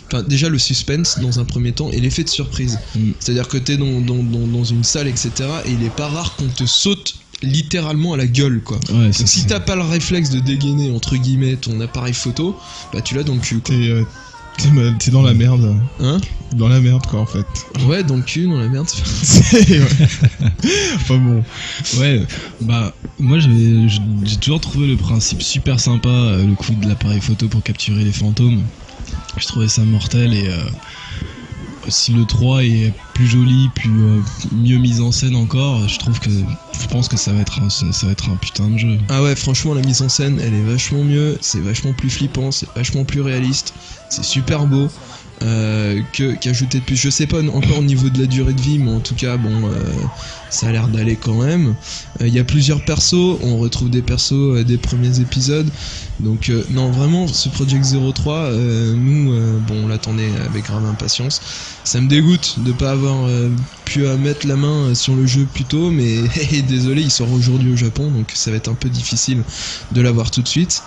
Enfin, déjà le suspense dans un premier temps et l'effet de surprise. C'est-à-dire que t'es dans une salle, etc. Et il est pas rare qu'on te saute littéralement à la gueule, quoi. Ouais, Donc, c'est si t'as pas le réflexe de dégainer entre guillemets ton appareil photo, tu l'as dans le cul, quoi. T'es dans la merde. Hein? Dans la merde, quoi, en fait. Ouais, dans le cul, dans la merde. Ouais. Enfin bon. Ouais, moi j'ai toujours trouvé le principe super sympa, le coup de l'appareil photo pour capturer les fantômes. Je trouvais ça mortel, et si le 3 est plus joli, mieux mis en scène encore, je pense que ça va être un putain de jeu. Ah ouais, franchement, la mise en scène, elle est vachement mieux, c'est vachement plus flippant, c'est vachement plus réaliste, c'est super beau. qu'ajouter de plus. Je sais pas encore au niveau de la durée de vie, mais en tout cas, bon, ça a l'air d'aller quand même. Il y a plusieurs persos, on retrouve des persos des premiers épisodes. Donc non, vraiment, ce Project 03, nous, bon, on l'attendait avec grave impatience. Ça me dégoûte de pas avoir pu mettre la main sur le jeu plus tôt, mais désolé, il sort aujourd'hui au Japon, donc ça va être un peu difficile de l'avoir tout de suite.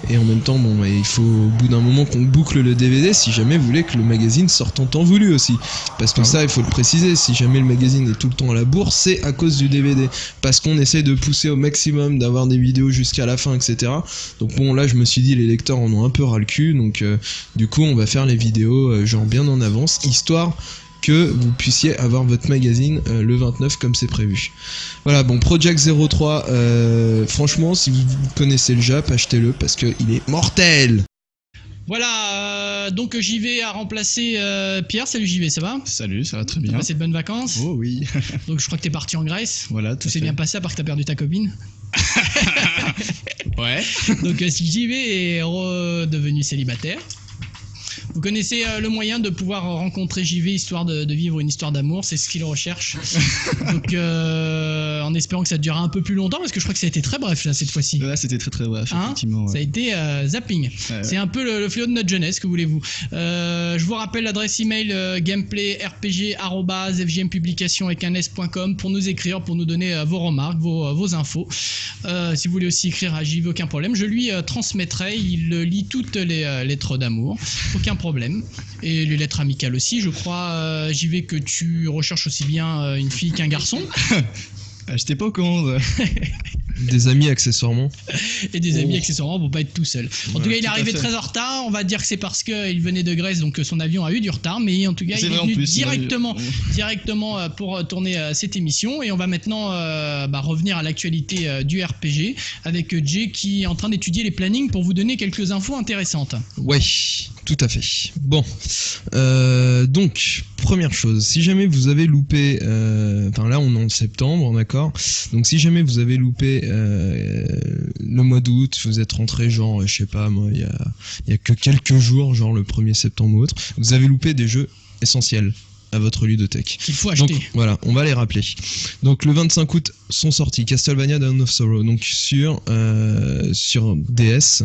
Et en même temps, bon, il faut au bout d'un moment qu'on boucle le DVD si jamais vous voulez que le magazine sorte en temps voulu aussi. Parce que ça, il faut le préciser, si jamais le magazine est tout le temps à la bourse, c'est à cause du DVD. Parce qu'on essaie de pousser au maximum, d'avoir des vidéos jusqu'à la fin, etc. Donc bon, là, je me suis dit, les lecteurs en ont un peu ras le cul, donc du coup, on va faire les vidéos genre bien en avance, histoire que vous puissiez avoir votre magazine le 29 comme c'est prévu. Voilà, bon, Project 03, franchement, si vous connaissez le Jap, achetez-le parce qu'il est mortel. Voilà, donc JV a remplacé Pierre. Salut JV, ça va? Salut, ça va très T'as bien. passé de bonnes vacances? Oh oui. Donc je crois que t'es parti en Grèce. Voilà, Tout s'est bien passé à part que t'as perdu ta copine. Ouais. Donc JV est redevenu célibataire. Vous connaissez le moyen de pouvoir rencontrer JV histoire de vivre une histoire d'amour, c'est ce qu'il recherche. Donc en espérant que ça durera un peu plus longtemps, parce que je crois que ça a été très bref là cette fois-ci. Là, c'était très très bref, Hein, effectivement. ça a été zapping. Ouais. C'est un peu le fléau de notre jeunesse, que voulez-vous. Je vous rappelle l'adresse email gameplayrpg@fgmpublication avec un s.com pour nous écrire, pour nous donner vos remarques, vos infos. Si vous voulez aussi écrire à JV, aucun problème. Je lui transmettrai, il lit toutes les lettres d'amour, aucun problème. Et les lettres amicales aussi. Je crois, JV, que tu recherches aussi bien une fille qu'un garçon. J'étais pas au courant. Des amis accessoirement. Et des amis accessoirement pour pas être tout seul. En tout cas, il est tout à arrivé fait. très en retard. On va dire que c'est parce qu'il venait de Grèce, donc son avion a eu du retard. Mais en tout cas, C'est il est vrai, en venu plus, directement pour tourner cette émission. Et on va maintenant revenir à l'actualité du RPG avec Jay qui est en train d'étudier les plannings pour vous donner quelques infos intéressantes. Ouais, tout à fait. Bon, donc, première chose, si jamais vous avez loupé, enfin là on est en septembre, d'accord, donc si jamais vous avez loupé le mois d'août, vous êtes rentré genre, je sais pas moi, il y a que quelques jours, genre le 1er septembre ou autre, vous avez loupé des jeux essentiels à votre ludothèque. Qu'il faut acheter. Donc voilà, on va les rappeler. Donc le 25 août sont sortis Castlevania Dawn of Sorrow, donc sur DS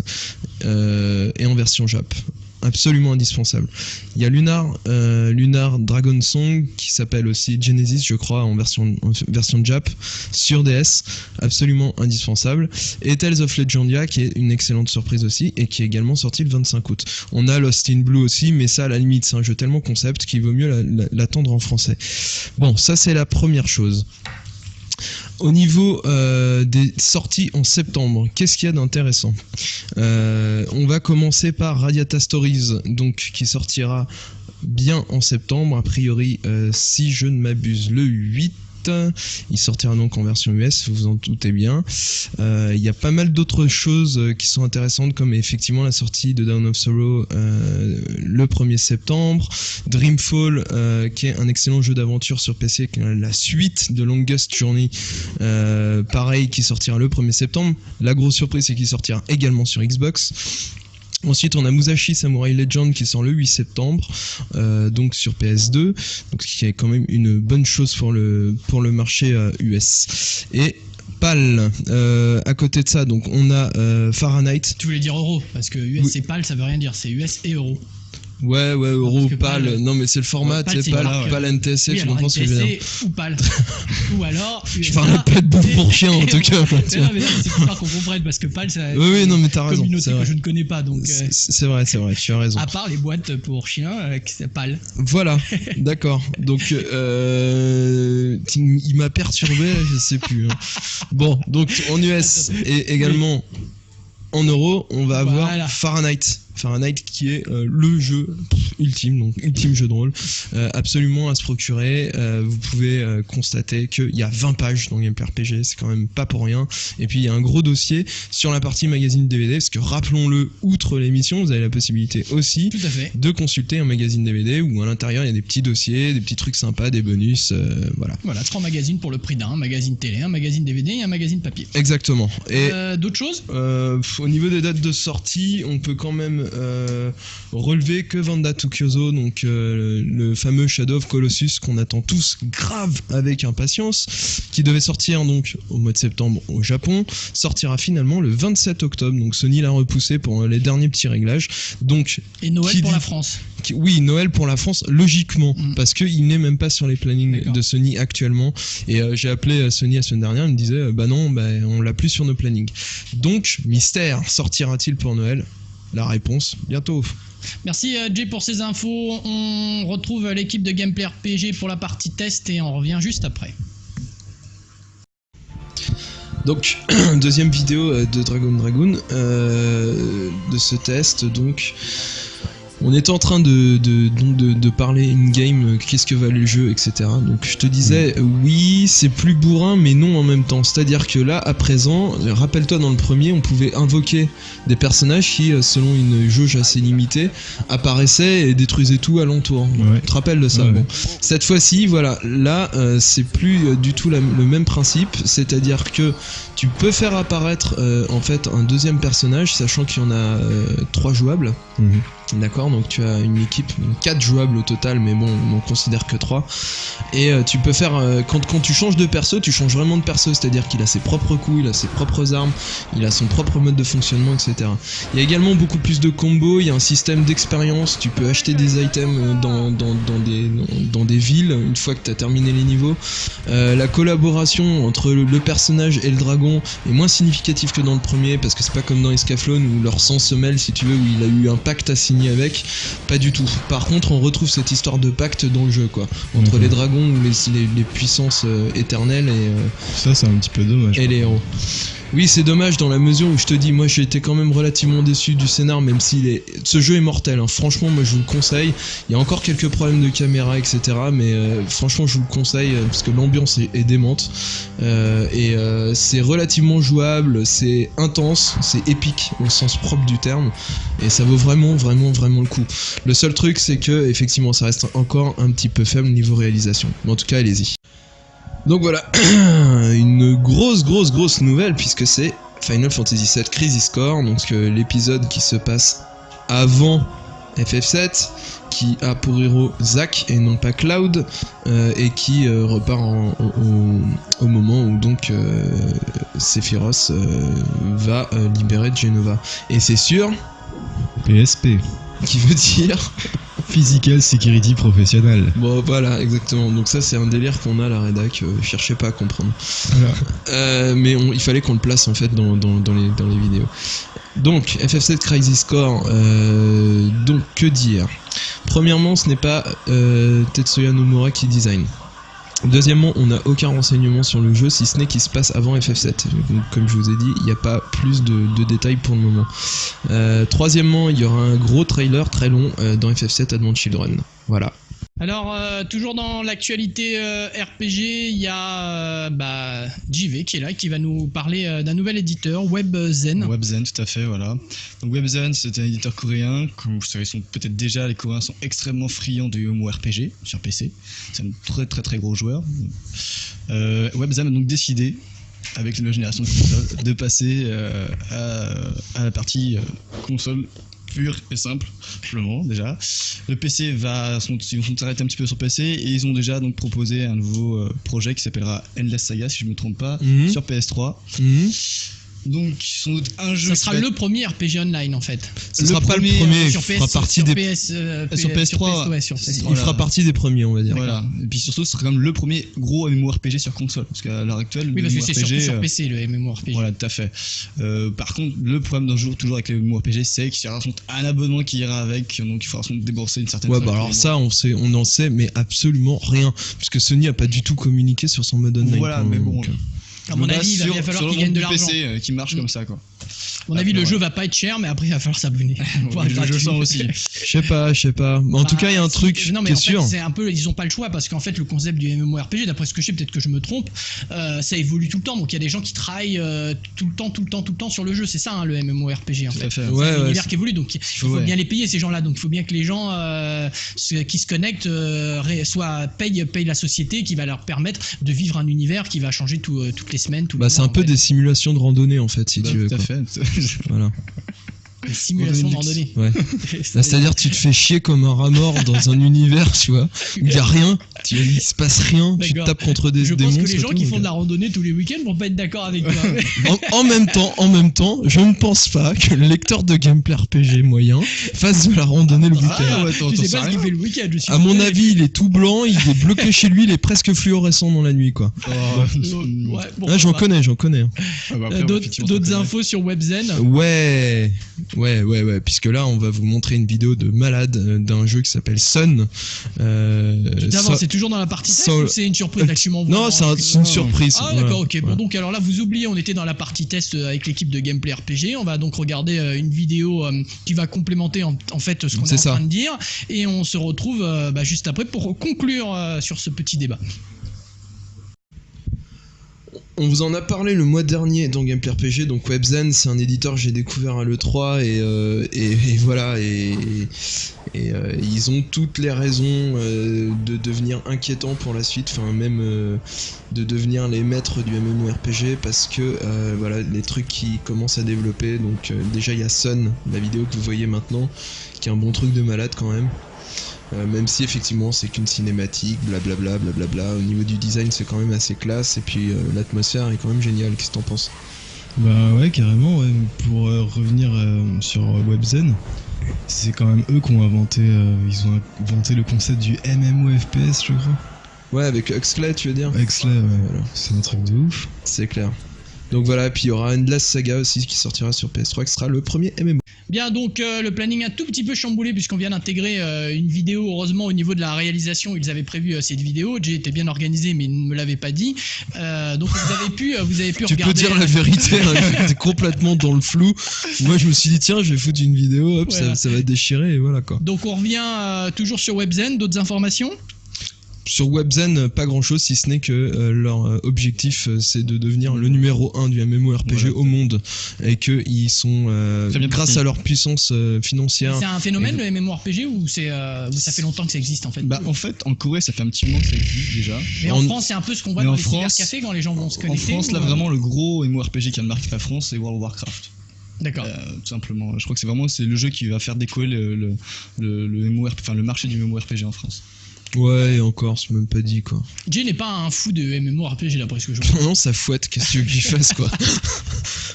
et en version Jap. Absolument indispensable. Il y a Lunar Dragon Song qui s'appelle aussi Genesis, je crois, en version Jap sur DS, absolument indispensable. Et Tales of Legendia qui est une excellente surprise aussi et qui est également sorti le 25 août. On a Lost in Blue aussi, mais ça à la limite c'est un jeu tellement concept qu'il vaut mieux l'attendre en français. Bon, ça c'est la première chose. Au niveau des sorties en septembre, qu'est-ce qu'il y a d'intéressant? On va commencer par Radiata Stories, donc qui sortira bien en septembre, a priori, si je ne m'abuse, le 8. Il sortira donc en version US, vous vous en doutez bien. Il y a pas mal d'autres choses qui sont intéressantes, comme effectivement la sortie de Dawn of Sorrow le 1er septembre, Dreamfall qui est un excellent jeu d'aventure sur PC, qui est la suite de Longest Journey, pareil, qui sortira le 1er septembre. La grosse surprise, c'est qu'il sortira également sur Xbox. Ensuite, on a Musashi Samurai Legend qui sort le 8 septembre, donc sur PS2, donc ce qui est quand même une bonne chose pour le marché US. Et PAL, à côté de ça, donc on a Fahrenheit. Tu voulais dire euro, parce que US Oui. c'est PAL, ça veut rien dire, c'est US et euro. Ouais, euro, Parce que PAL, PAL, non mais c'est le format, PAL, c'est c'est PAL, marque. PAL NTSC, Oui, tu alors comprends ce que je veux dire. NTSC ou PAL. Ou alors Je parle pas de bouffe pour chien en tout cas. Mais non, mais c'est pour pas qu'on comprenne, parce que PAL, c'est Oui, non mais t'as une raison, communauté c'est que vrai. je ne connais pas, donc C'est vrai, tu as raison. à part les boîtes pour chiens, c'est PAL. Voilà, d'accord. Donc, il m'a perturbé, là, je sais plus. Hein. Bon, donc en US et également en euros, on va avoir Voilà. Fahrenheit qui est le jeu ultime, donc ultime jeu de rôle, absolument à se procurer. Vous pouvez constater qu'il y a 20 pages dans Gameplay RPG, c'est quand même pas pour rien. Et puis il y a un gros dossier sur la partie magazine DVD, parce que rappelons-le, outre l'émission, vous avez la possibilité aussi Tout à fait. de consulter un magazine DVD où à l'intérieur il y a des petits dossiers, des petits trucs sympas, des bonus, voilà. Voilà, 3 magazines pour le prix d'un, un magazine télé, un magazine DVD et un magazine papier. Exactement. Et D'autres choses? au niveau des dates de sortie, on peut quand même relevé que Vanda Tokyozo, donc le fameux Shadow of Colossus qu'on attend tous grave avec impatience, qui devait sortir donc au mois de septembre au Japon, sortira finalement le 27 octobre. Donc Sony l'a repoussé pour les derniers petits réglages. Donc Et Noël pour la France. oui, Noël pour la France, logiquement, parce qu'il n'est même pas sur les plannings D'accord. de Sony actuellement. Et j'ai appelé Sony la semaine dernière, il me disait bah non, on l'a plus sur nos plannings. Donc, mystère, sortira-t-il pour Noël ? La réponse, bientôt. Merci Jay pour ces infos. On retrouve l'équipe de Gameplay RPG pour la partie test et on revient juste après. Donc, deuxième vidéo de Dragon, de ce test, donc... On était en train de parler in-game, qu'est-ce que valait le jeu, etc. Donc je te disais, oui, c'est plus bourrin, mais non en même temps. C'est-à-dire que là, à présent, rappelle-toi, dans le premier, on pouvait invoquer des personnages qui, selon une jauge assez limitée, apparaissaient et détruisaient tout alentour. Ouais. Tu te rappelles de ça ? Ouais. Bon. Cette fois-ci, voilà, là, c'est plus du tout le même principe. C'est-à-dire que tu peux faire apparaître, en fait, un deuxième personnage, sachant qu'il y en a 3 jouables. D'accord, donc tu as une équipe, 4 jouables au total, mais bon, on considère que 3. Et tu peux faire, quand tu changes de perso, tu changes vraiment de perso, c'est-à-dire qu'il a ses propres coups, il a ses propres armes, il a son propre mode de fonctionnement, etc. Il y a également beaucoup plus de combos, il y a un système d'expérience, tu peux acheter des items dans des villes une fois que tu as terminé les niveaux. La collaboration entre le personnage et le dragon est moins significative que dans le premier, parce que c'est pas comme dans Escaflowne où leur sang se mêle, si tu veux, où il a eu un pacte à signer avec, pas du tout. Par contre, on retrouve cette histoire de pacte dans le jeu, quoi, entre les dragons ou les puissances éternelles et Ça, c'est un petit peu dommage. les héros. Oui, c'est dommage dans la mesure où je te dis, moi j'ai été quand même relativement déçu du scénar, même si ce jeu est mortel, hein. Franchement, moi je vous le conseille. Il y a encore quelques problèmes de caméra, etc. Mais franchement, je vous le conseille parce que l'ambiance est démente. C'est relativement jouable, c'est intense, c'est épique au sens propre du terme. Et ça vaut vraiment le coup. Le seul truc, c'est que effectivement, ça reste encore un petit peu faible niveau réalisation. Mais en tout cas, allez-y. Donc voilà, une grosse nouvelle puisque c'est Final Fantasy VII Crisis Core, donc l'épisode qui se passe avant FF7, qui a pour héros Zack et non pas Cloud, et qui repart au moment où donc Sephiroth va libérer Jenova. Et c'est sûr, PSP. qui veut dire... Physical Security Professional. Bon voilà, exactement. Donc ça c'est un délire qu'on a à la rédac, cherchez pas à comprendre. Voilà. Mais il fallait qu'on le place en fait dans les vidéos. Donc FF7 Crisis Core, donc que dire ? Premièrement, ce n'est pas Tetsuya Nomura qui design. Deuxièmement, on n'a aucun renseignement sur le jeu, si ce n'est qu'il se passe avant FF7. Donc, comme je vous ai dit, il n'y a pas plus de détails pour le moment. Troisièmement, il y aura un gros trailer très long dans FF7 Advent Children. Voilà. Alors, toujours dans l'actualité RPG, il y a JV qui est là, qui va nous parler d'un nouvel éditeur, WebZen. WebZen, tout à fait, voilà. Donc WebZen, c'est un éditeur coréen. Comme vous savez, peut-être déjà, les Coréens sont extrêmement friands du MMORPG sur PC. C'est un très gros joueur. WebZen a donc décidé, avec la génération de consoles, de passer à la partie console pure et simple, simplement déjà. Le PC ils vont s'arrêter un petit peu sur PC et ils ont déjà donc proposé un nouveau projet qui s'appellera Endless Saga, si je me trompe pas, sur PS3. Donc, sans doute un jeu. Ça sera le premier RPG online en fait. Ce sera pas le premier, sur il fera partie des. sur PS3. Sur PS3. Il fera partie des premiers, on va dire. Voilà. Et puis surtout, ce sera quand même le premier gros MMORPG sur console. Parce qu'à l'heure actuelle, Oui, parce que c'est surtout sur MMORPG, PC le MMORPG. voilà, tout à fait. Par contre, le problème d'un jour, toujours avec les MMORPG, c'est qu'il y aura un abonnement qui ira avec, donc il faudra débourser une certaine Ouais, somme. alors ça, on en sait, mais absolument rien. Puisque Sony a pas du tout communiqué sur son mode online. Voilà, mais bon. À mon avis, il va bien falloir qu'il gagne de l'argent. PC qui marche comme ça, quoi. À mon avis, le jeu va pas être cher, mais après, il va falloir s'abonner. Je sens aussi. Je sais pas. En tout cas, il y a un truc non, mais qui est en fait, sûr. c'est un peu, ils ont pas le choix parce qu'en fait, le concept du MMORPG, d'après ce que je sais, peut-être que je me trompe, ça évolue tout le temps. Donc, il y a des gens qui travaillent tout le temps sur le jeu. C'est ça, hein, le MMORPG, en fait. fait. C'est Ouais, un ouais, univers qui évolue. Donc, il faut bien les payer, ces gens-là. Donc, il faut bien que les gens qui se connectent payent la société qui va leur permettre de vivre un univers qui va changer toutes les semaines. C'est un peu des simulations de randonnée, en fait, si tu veux. Tout à quoi. fait. Voilà. Une simulation de randonnée. Ouais. Là, c'est-à-dire tu te fais chier comme un rat mort dans un univers, tu vois, où il y a rien, il se passe rien, tu te D'accord. tapes contre des Je monstres. pense que les et gens tout, qui donc, font de la randonnée tous les week-ends vont pas être d'accord avec toi. en même temps, je ne pense pas que le lecteur de gameplay RPG moyen fasse de la randonnée le week-end. Ah, ouais, attends, Je sais t'en pas sais ce qu'il rien. fait le week-end. Je suis À mon désolé. avis, il est tout blanc, il est bloqué chez lui, il est presque fluorescent dans la nuit, quoi. Oh, Ouais, bon, Ah, j'en bah. connais. ah bah après, effectivement, D'autres ça connaît. infos sur WebZen. Ouais, puisque là, on va vous montrer une vidéo de malade d'un jeu qui s'appelle Sun. D'abord, c'est toujours dans la partie test Sol- ou c'est une surprise là que tu m'envoies Non, c'est une surprise. Ah voilà. d'accord, ok. Voilà. Bon donc alors là vous oubliez, on était dans la partie test avec l'équipe de Gameplay RPG. On va donc regarder une vidéo qui va complémenter en fait ce qu'on est en C'est ça. train de dire et on se retrouve juste après pour conclure sur ce petit débat. On vous en a parlé le mois dernier dans Gameplay RPG, donc WebZen, c'est un éditeur que j'ai découvert à l'E3 et voilà, et ils ont toutes les raisons de devenir inquiétants pour la suite, enfin même de devenir les maîtres du MMORPG parce que voilà, les trucs qui commencent à développer, donc déjà il y a Sun, la vidéo que vous voyez maintenant, qui est un bon truc de malade quand même. Même si effectivement c'est qu'une cinématique, blablabla, au niveau du design c'est quand même assez classe et puis l'atmosphère est quand même géniale, qu'est-ce que t'en penses? Bah ouais, carrément, ouais. Pour revenir sur WebZen, c'est quand même eux qui ont inventé, ils ont inventé le concept du MMOFPS, je crois. Ouais, avec Huxley tu veux dire? Huxley, ouais, Voilà. c'est un truc de ouf. C'est clair. Donc voilà, puis il y aura Endless Saga aussi qui sortira sur PS3 qui sera le premier MMO. Bien, donc le planning un tout petit peu chamboulé puisqu'on vient d'intégrer une vidéo. Heureusement, au niveau de la réalisation, ils avaient prévu cette vidéo. Jay était bien organisé, mais il ne me l'avait pas dit. Donc vous avez pu Tu regarder. peux dire la vérité, hein, j'étais complètement dans le flou. Moi je me suis dit tiens, je vais foutre une vidéo, hop, Voilà. ça va déchirer et voilà quoi. Donc on revient toujours sur WebZen. D'autres informations? Sur WebZen, pas grand chose si ce n'est que leur objectif c'est de devenir le numéro 1 du MMORPG Voilà. au monde et qu'ils sont, Très bien grâce parti. à leur puissance financière. C'est un phénomène le MMORPG ou ça fait longtemps que ça existe en fait? Bah, en fait, en Corée, ça fait un petit moment que ça existe déjà. Mais en en- France, c'est un peu ce qu'on voit mais dans en les France- cybercafés quand les gens vont se En connecter. France, là, ou, vraiment, le gros MMORPG qui a marqué la France, c'est World of Warcraft. D'accord. Tout simplement. Je crois que c'est le jeu qui va faire décoller le marché du MMORPG en France. Ouais, et encore, c'est même pas dit quoi. Jay n'est pas un fou de MMORPG d'après ce que je vois. Non, ça fouette, qu'est-ce que tu veux qu'il fasse quoi?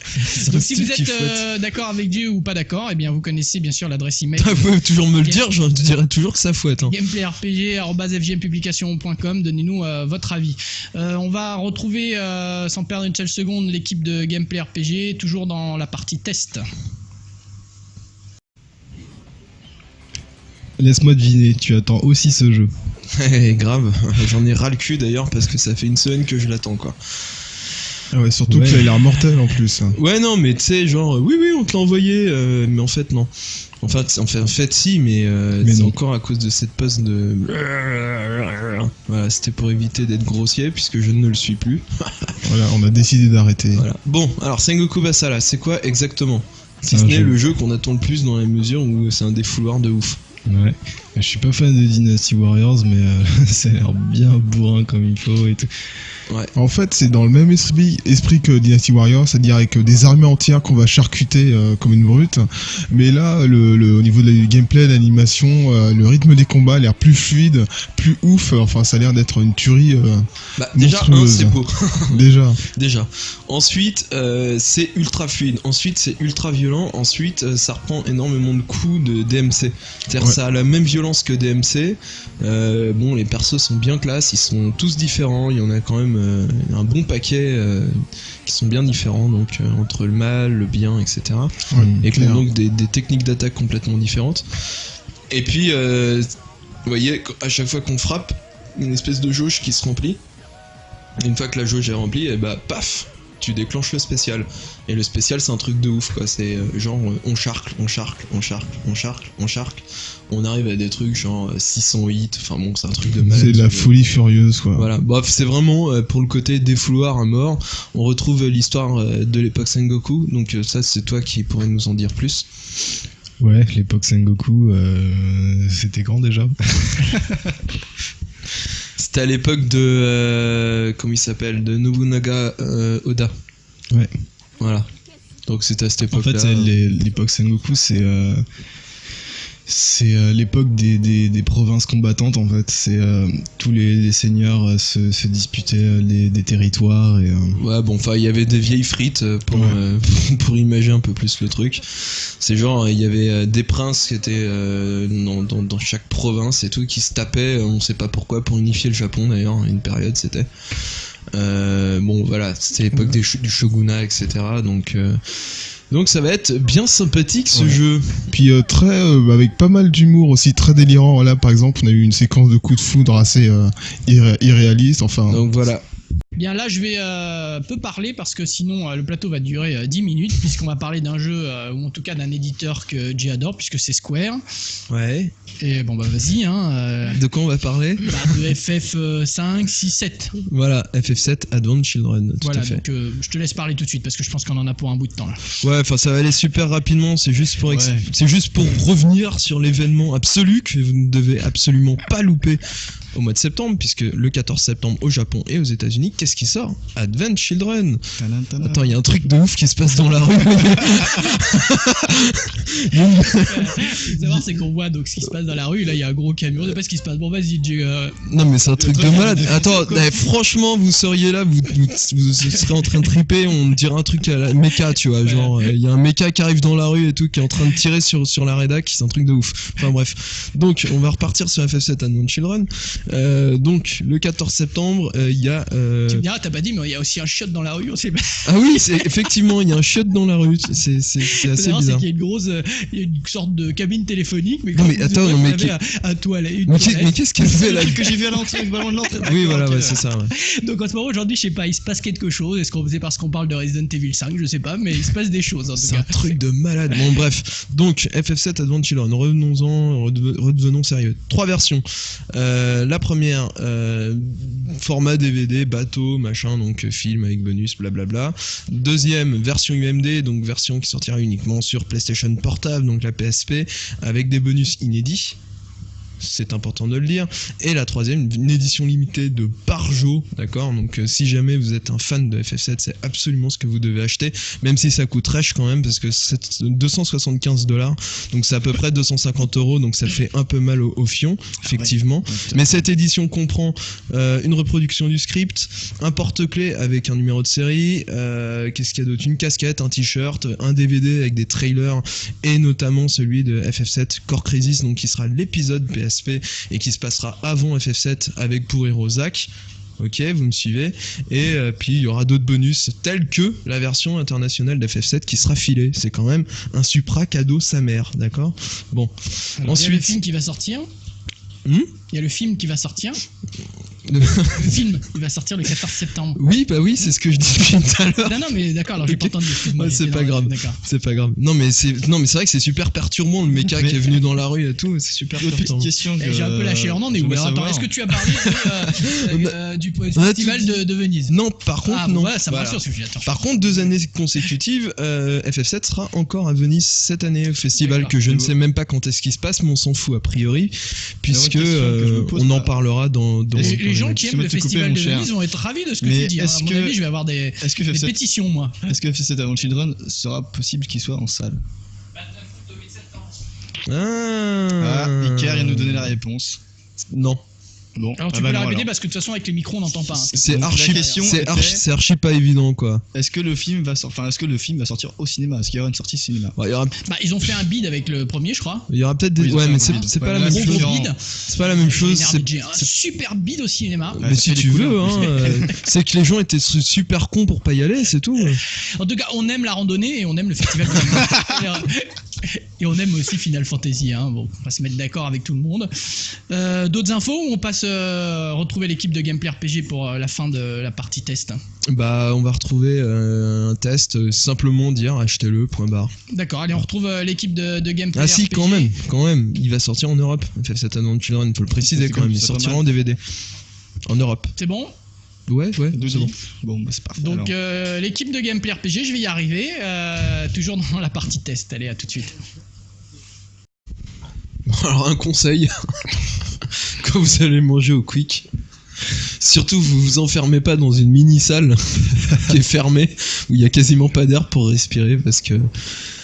C'est un Donc si type vous qui êtes fouette. d'accord avec Jay ou pas d'accord, eh bien vous connaissez bien sûr l'adresse email Vous pouvez toujours me le dire, je dirais toujours que ça fouette. Hein. gameplayrpg@fgmpublication.com. Donnez-nous votre avis. On va retrouver sans perdre une seule seconde l'équipe de Gameplay RPG toujours dans la partie test. Laisse-moi deviner, tu attends aussi ce jeu. Grave, j'en ai ras le cul d'ailleurs parce que ça fait une semaine que je l'attends quoi. Ah ouais, surtout Ouais. qu'il a l'air mortel en plus. Ouais non mais tu sais genre oui on te l'a envoyé mais en fait non. En fait si mais c'est non. encore à cause de cette pause de... Voilà, c'était pour éviter d'être grossier puisque je ne le suis plus. Voilà, on a décidé d'arrêter. Voilà. Bon alors Sengoku Basara c'est quoi exactement? Si C'est ce un n'est jeu. le jeu qu'on attend le plus dans la mesure où c'est un défouloir de ouf. Ouais. Je suis pas fan de Dynasty Warriors, mais ça a l'air bien bourrin comme il faut et tout. En fait, c'est dans le même esprit que Dynasty Warriors, c'est-à-dire avec des armées entières qu'on va charcuter comme une brute. Mais là, au niveau du gameplay, l'animation, le rythme des combats a l'air plus fluide, plus ouf. Enfin, ça a l'air d'être une tuerie Bah déjà monstrueuse. c'est beau. déjà. Ensuite, c'est ultra fluide. Ensuite, c'est ultra violent. Ensuite, ça reprend énormément de coups de DMC. C'est-à-dire Ouais. ça a la même violence que DMC. Bon, les persos sont bien classe. Ils sont tous différents. Il y en a quand même un bon paquet qui sont bien différents. Donc, entre le mal, le bien, etc. Ouais, Et qui ont clair. donc des techniques d'attaque complètement différentes. Et puis, vous voyez, à chaque fois qu'on frappe, une espèce de jauge qui se remplit. Et une fois que la jauge est remplie, et bah paf, tu déclenches le spécial. Et le spécial, c'est un truc de ouf, quoi. C'est genre, on charcle, on arrive à des trucs genre 600 hits, enfin bon, c'est un truc de malade. C'est de la folie furieuse, quoi. Voilà, bref, c'est vraiment pour le côté défouloir à mort. On retrouve l'histoire de l'époque Sengoku, donc ça, c'est toi qui pourrais nous en dire plus. Ouais, l'époque Sengoku, c'était grand déjà. C'était à l'époque de. Comment il s'appelle? De Nobunaga Oda. Ouais. Voilà. Donc c'était à cette En époque-là. fait, l'époque Sengoku, c'est l'époque des provinces combattantes. En fait, c'est tous les seigneurs se disputaient des territoires et Ouais, bon, enfin, il y avait des vieilles frites pour imaginer un peu plus le truc. C'est genre, il y avait des princes qui étaient dans chaque province et tout, qui se tapaient, on sait pas pourquoi, pour unifier le Japon d'ailleurs, une période c'était. Bon, voilà, c'était l'époque du shogunat, etc. Donc ça va être bien sympathique ce jeu. Puis très avec pas mal d'humour aussi, très délirant. Là par exemple on a eu une séquence de coups de foudre assez irréaliste, enfin. Donc voilà. Bien là, je vais peu parler parce que sinon le plateau va durer 10 minutes puisqu'on va parler d'un jeu ou en tout cas d'un éditeur que Jay adore puisque c'est Square. Ouais. Et bon bah vas-y hein. De quoi on va parler? De FF 5, 6, 7. Voilà, FF7 Advent Children, tout Voilà, à fait. donc je te laisse parler tout de suite parce que je pense qu'on en a pour un bout de temps là. Ouais, enfin ça va aller super rapidement, c'est juste pour revenir sur l'événement absolu que vous ne devez absolument pas louper au mois de septembre, puisque le 14 septembre au Japon et aux États-Unis, qu'est-ce qui sort? Advent Children. Attends, il y a un truc de ouf qui se passe dans la rue. Ce qu'il faut savoir, c'est qu'on voit donc ce qui se passe dans la rue. Là, il y a un gros camion. Je sais pas ce qui se passe. Bon, vas-y, Non, mais c'est un truc de malade. Attends, franchement, vous seriez là, vous serez en train de triper. On dirait un truc à la mecha, tu vois. Genre, il y a un mecha qui arrive dans la rue et tout, qui est en train de tirer sur la rédac. C'est un truc de ouf. Enfin, bref. Donc, on va repartir sur FF7 Advent Children. Donc, le 14 septembre, il y a. Tu me diras, t'as pas dit, mais il y a aussi un shot dans la rue. On sait pas. Ah oui, effectivement, il y a un shot dans la rue. C'est assez bizarre. C'est qu'il y a une grosse, il y a une sorte de cabine téléphonique, mais non, mais attends, non, mais un toilette. Mais qu'est-ce qu'elle fait là? Que j'ai vu à l'entrée, le ballon de l'entrée. Oui, voilà, ouais, c'est ça. Ouais. Donc en ce moment, aujourd'hui, je sais pas, il se passe quelque chose. Est-ce qu'on faisait parce qu'on parle de Resident Evil 5? Je sais pas, mais il se passe des choses en tout C'est cas. un truc de malade. Bon, bref. Donc, FF7 Advent Children, redevenons sérieux. 3 versions. La première, format DVD, bateau, machin, donc film avec bonus, blablabla. Deuxième, version UMD, donc version qui sortira uniquement sur PlayStation Portable, donc la PSP, avec des bonus inédits. C'est important de le dire. Et la troisième, une édition limitée de Barjo, d'accord. Donc si jamais vous êtes un fan de FF7, c'est absolument ce que vous devez acheter, même si ça coûte rêche quand même, parce que c'est $275, donc c'est à peu près 250 €, donc ça fait un peu mal au fion, effectivement. Mais cette édition comprend une reproduction du script, un porte-clés avec un numéro de série, qu'est-ce qu'il y a d'autre, une casquette, un t-shirt, un DVD avec des trailers, et notamment celui de FF7 Core Crisis, donc qui sera l'épisode PSP et qui se passera avant FF7 avec pour héros Zack. Ok, vous me suivez. Et puis il y aura d'autres bonus tels que la version internationale d'FF7 qui sera filée. C'est quand même un supra cadeau sa mère, d'accord. Bon. Alors, ensuite, il y a le film qui va sortir. Il y a le film qui va sortir. Le film, il va sortir le 14 septembre. Oui, bah oui, c'est ce que je dis depuis tout à l'heure. Non, mais d'accord, alors j'ai pas entendu. Ouais, c'est pas grave. C'est pas grave. Non, mais c'est vrai que c'est super perturbant le mecha qui est venu dans la rue et tout. C'est super perturbant. Question que j'ai un peu lâché. Alors non, mais alors, attends, est-ce que tu as parlé du festival de Venise? Non, par contre, non. Voilà, ça me rassure, sujet. Par contre, 2 années consécutives, FF7 sera encore à Venise cette année au festival, que je ne sais même pas quand est-ce qu'il se passe, mais on s'en fout a priori, puisque on en parlera dans les gens qui aiment le festival de Venise vont être ravis de ce que tu dis. À mon avis, je vais avoir des pétitions, moi. Est-ce que FF7 Advent Children sera possible qu'il soit en salle? Iker vient nous donner la réponse. Non. Bon, alors tu peux la répéter parce que de toute façon avec les micros on n'entend pas. C'est archi pas évident quoi. Est-ce que le film va sortir au cinéma? Est-ce qu'il y aura une sortie cinéma? Ils ont fait un bid avec le premier, je crois. Il y aura peut-être des mais c'est pas la même chose. C'est pas la même chose. C'est un super bid au cinéma. Mais si tu veux, c'est que les gens étaient super cons pour pas y aller, c'est tout. En tout cas, on aime la randonnée et on aime le festival. Et on aime aussi Final Fantasy. Bon, on va se mettre d'accord avec tout le monde. D'autres infos ou on passe retrouver l'équipe de Gameplay RPG pour la fin de la partie test? Bah, on va retrouver un test, simplement dire achetez-le, point barre. D'accord, allez, on retrouve l'équipe de Gameplay RPG. Ah si, quand même, il va sortir en Europe. FF7 Advent Children, il faut le préciser quand même, il sortira en DVD. En Europe. C'est bon? Ouais, c'est bon. Bon, bah, c'est parfait. Donc l'équipe de Gameplay RPG, je vais y arriver, toujours dans la partie test. Allez, à tout de suite. Alors un conseil, quand vous allez manger au Quick, surtout vous vous enfermez pas dans une mini salle qui est fermé, où il y a quasiment pas d'air pour respirer parce que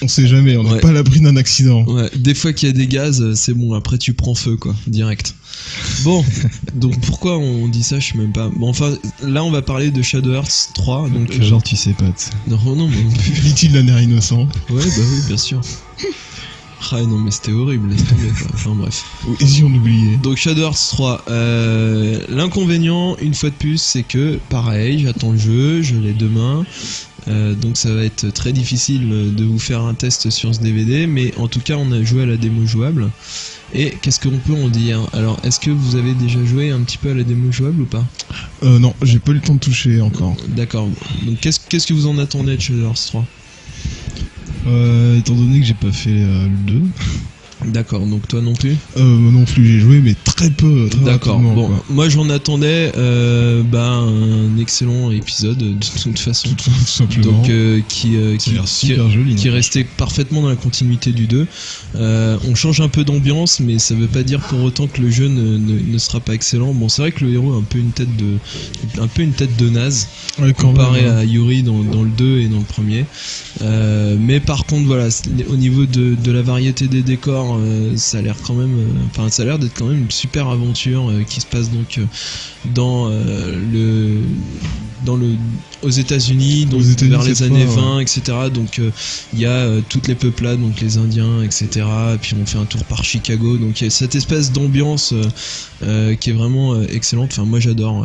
On sait jamais, on n'est Ouais. pas à l'abri d'un accident. ouais, des fois qu'il y a des gaz, c'est bon, après tu prends feu quoi, direct. Bon, donc pourquoi on dit ça, je sais même pas. Bon, enfin, là on va parler de Shadow Hearts 3, donc Genre, tu sais pas. non, mais Dit-il d'un air innocent. ouais, bah oui, bien sûr. Ah non, mais c'était horrible, laisse tomber quoi. Enfin bref. Essayons d'oublier. Donc Shadow Hearts 3, l'inconvénient, une fois de plus, c'est que pareil, j'attends le jeu, je l'ai demain. Donc ça va être très difficile de vous faire un test sur ce DVD, mais en tout cas on a joué à la démo jouable. Et qu'est-ce qu'on peut en dire? Alors, est-ce que vous avez déjà joué un petit peu à la démo jouable ou pas? Non, j'ai pas eu le temps de toucher encore. D'accord. Donc qu'est-ce que vous en attendez de Shadow Hearts 3? Étant donné que j'ai pas fait le 2. D'accord, donc toi non plus? Moi non plus, j'ai joué, mais très peu. Très D'accord, rapidement, bon, quoi. moi j'en attendais un excellent épisode de toute façon. Tout simplement. Donc qui Ça a l'air super joli. qui restait parfaitement dans la continuité du 2. On change un peu d'ambiance, mais ça veut pas dire pour autant que le jeu ne sera pas excellent. Bon, c'est vrai que le héros a un peu une tête de naze Ouais, quand comparé même, hein. à Yuri dans le 2 et dans le premier. Mais par contre, voilà, au niveau de la variété des décors, ça a l'air quand même, ça a l'air d'être quand même une super aventure qui se passe donc aux États-Unis, donc Aux États-Unis, vers les cette années fois, 20, etc. Donc il y a toutes les peuplades, donc les Indiens, etc. Et puis on fait un tour par Chicago, donc il y a cette espèce d'ambiance qui est vraiment excellente. Enfin, moi j'adore.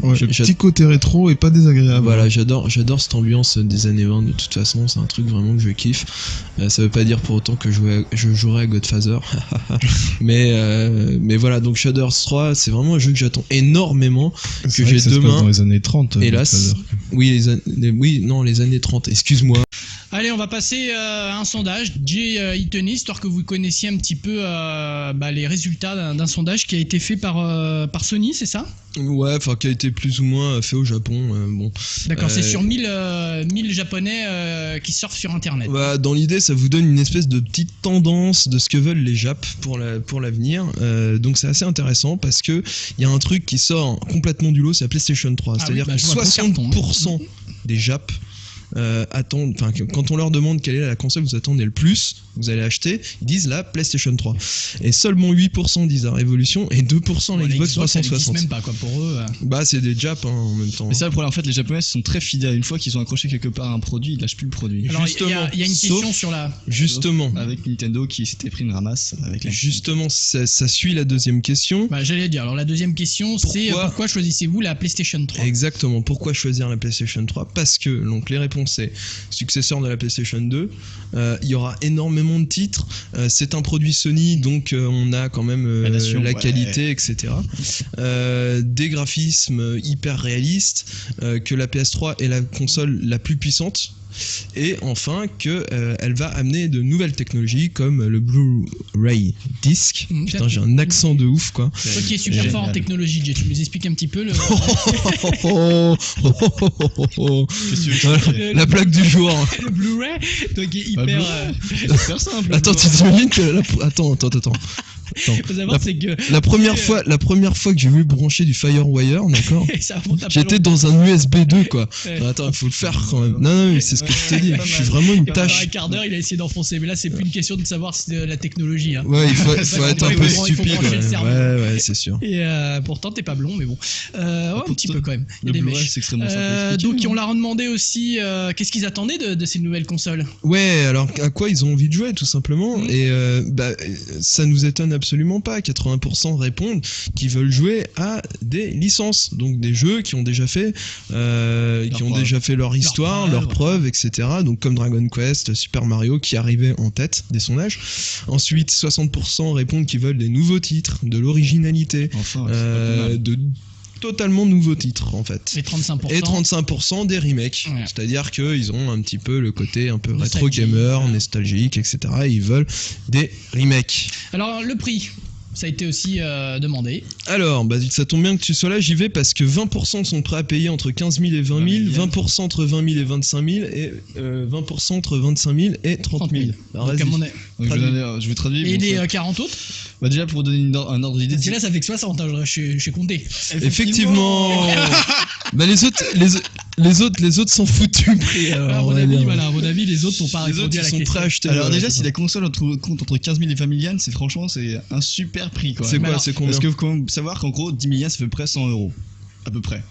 Ouais, le petit côté rétro et pas désagréable. Voilà, j'adore cette ambiance des années 20. De toute façon, c'est un truc vraiment que je kiffe. Ça veut pas dire pour autant que je jouerai à Godfather, mais voilà. Donc Shadow Hearts 3, c'est vraiment un jeu que j'attends énormément. C'est que vrai j'ai ça se passe demain. dans les années 30. Hélas. Godfather. Oui, les années 30. Excuse-moi. Allez, on va passer à un sondage. Jay y tenait, histoire que vous connaissiez un petit peu les résultats d'un sondage qui a été fait par Sony, c'est ça? Ouais, enfin qui a été plus ou moins fait au Japon. Bon. D'accord, c'est sur 1000 japonais qui surfent sur internet. Bah, dans l'idée, ça vous donne une espèce de petite tendance de ce que veulent les Japs pour l'avenir. Donc c'est assez intéressant parce que il y a un truc qui sort complètement du lot, c'est la PlayStation 3. Ah C'est-à-dire oui, bah, que je vois ton carton, 60% des Japs attendent, enfin quand on leur demande quelle est la console que vous attendez le plus, vous allez acheter, ils disent la PlayStation 3. Et seulement 8% disent la Révolution et 2% la Xbox elle existe 360. même pas quoi pour eux. Bah c'est des Japs en même temps. Mais ça, le problème, en fait, les Japonais sont très fidèles. Une fois qu'ils ont accroché quelque part à un produit, ils lâchent plus le produit. Alors il y Justement, a une question sauf- sur la. Justement, Avec Nintendo qui s'était pris une ramasse avec la. justement, ça suit la deuxième question. Bah, j'allais dire. Alors la deuxième question, c'est pourquoi choisissez-vous la PlayStation 3? Exactement. Pourquoi choisir la PlayStation 3? Parce que donc les réponses c'est successeur de la PlayStation 2. Il y aura énormément de titres. C'est un produit Sony, donc on a quand même Relation, la ouais. qualité, etc. Des graphismes hyper réalistes. Que la PS3 est la console la plus puissante. Et enfin que elle va amener de nouvelles technologies comme le Blu-ray disc. Putain, j'ai un accent de ouf quoi. Toi qui es super Génial. fort en technologie, Jay, tu nous expliques un petit peu le. La blague du jour. le Blu-ray, toi qui est Bah, hyper. C'est super simple. Attends, tu t'imagines que attends. Faut savoir, c'est que. La première fois que j'ai voulu brancher du Firewire, d'accord, ça remonte à pas j'étais longtemps. dans un USB 2 quoi. Ouais. Attends, il faut le faire quand même. Non, mais c'est ce que je te dis. Pas Je suis mal. vraiment une Pendant tâche. un quart d'heure, il a essayé d'enfoncer. Mais là, c'est plus une question de savoir si c'est de la technologie. Hein. Ouais, il faut Parce être qu'en un vrai, peu il faut stupide. brancher le cerveau. Ouais, c'est sûr. Et pourtant, t'es pas blond, mais bon. Ouais, un petit peu quand même. Il y a Le des Blu-ray, mèches. c'est extrêmement simple à expliquer, Donc, hein. on leur a demandé aussi qu'est-ce qu'ils attendaient de ces nouvelles consoles. Ouais, alors à quoi ils ont envie de jouer tout simplement. Et ça nous étonne absolument pas. 80% répondent qu'ils veulent jouer à des licences, donc des jeux qui ont déjà fait leur histoire, leurs preuves, etc. Donc comme Dragon Quest, Super Mario qui arrivait en tête des sondages. Ensuite, 60% répondent qu'ils veulent des nouveaux titres, de l'originalité, Enfin, c'est pas plus mal. de totalement nouveaux titres en fait. Et 35%. Et 35% des remakes, Ouais. c'est-à-dire qu'ils ont un petit peu le côté un peu rétro Nostalgie, gamer, ouais. nostalgique, etc. Et ils veulent des remakes. Alors, le prix, ça a été aussi demandé. Alors, bah, ça tombe bien que tu sois là, j'y vais parce que 20% sont prêts à payer entre 15 000 et 20 000, 20% entre 20 000 et 25 000 et 20% entre 25 000 et 30 000. Alors, Donc, à vas-y. mon- Donc, je vais traduire. Et bon, les ça- 40 autres? Bah, déjà, pour vous donner un ordre d'idée. Parce que là, ça fait que 60, hein, je suis compté. Effectivement. Bah, les autres, Les autres sont foutus prix. À mon avis, les autres n'ont pas Les répondu autres à la sont question. très achetés. Alors ouais, déjà, c'est si la console compte entre 15 000 et 20 000 yens, c'est un super prix quoi. C'est quoi, alors, c'est combien? Parce que faut quand même savoir qu'en gros 10 000 yens ça fait à peu près 100 €. À peu près.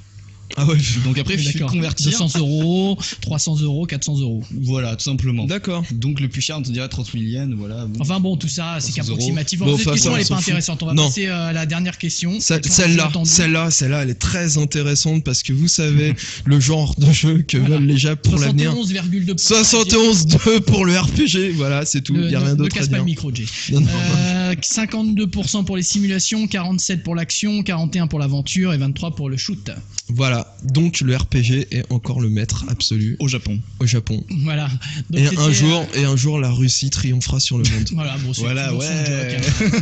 Ah ouais. Donc après, il faut D'accord. convertir. 200 €, 300 €, 400 €. Voilà, tout simplement. D'accord. Donc le plus cher, on te dirait 30 000 yens, voilà. Bon. Enfin bon, tout ça, c'est 300 qu'approximatif. Bon, Cette question, ça, elle est on pas s'en fout. intéressante. On va Non. passer à la dernière question. Celle-là, elle est très intéressante parce que vous savez le genre de jeu que Voilà. veulent les Japs pour l'avenir. 71,2%. 71,2 pour le RPG, voilà, c'est tout, il n'y a rien Ne d'autre à casse pas dire. le micro, Jay. Non, non. 52% pour les simulations, 47% pour l'action, 41% pour l'aventure et 23% pour le shoot. Voilà, donc le RPG est encore le maître absolu Au Japon. au Japon. Voilà. Donc Et c'était, un jour, la Russie triomphera sur le monde. Voilà, bon, c'est Voilà, toujours son ouais. joke, hein.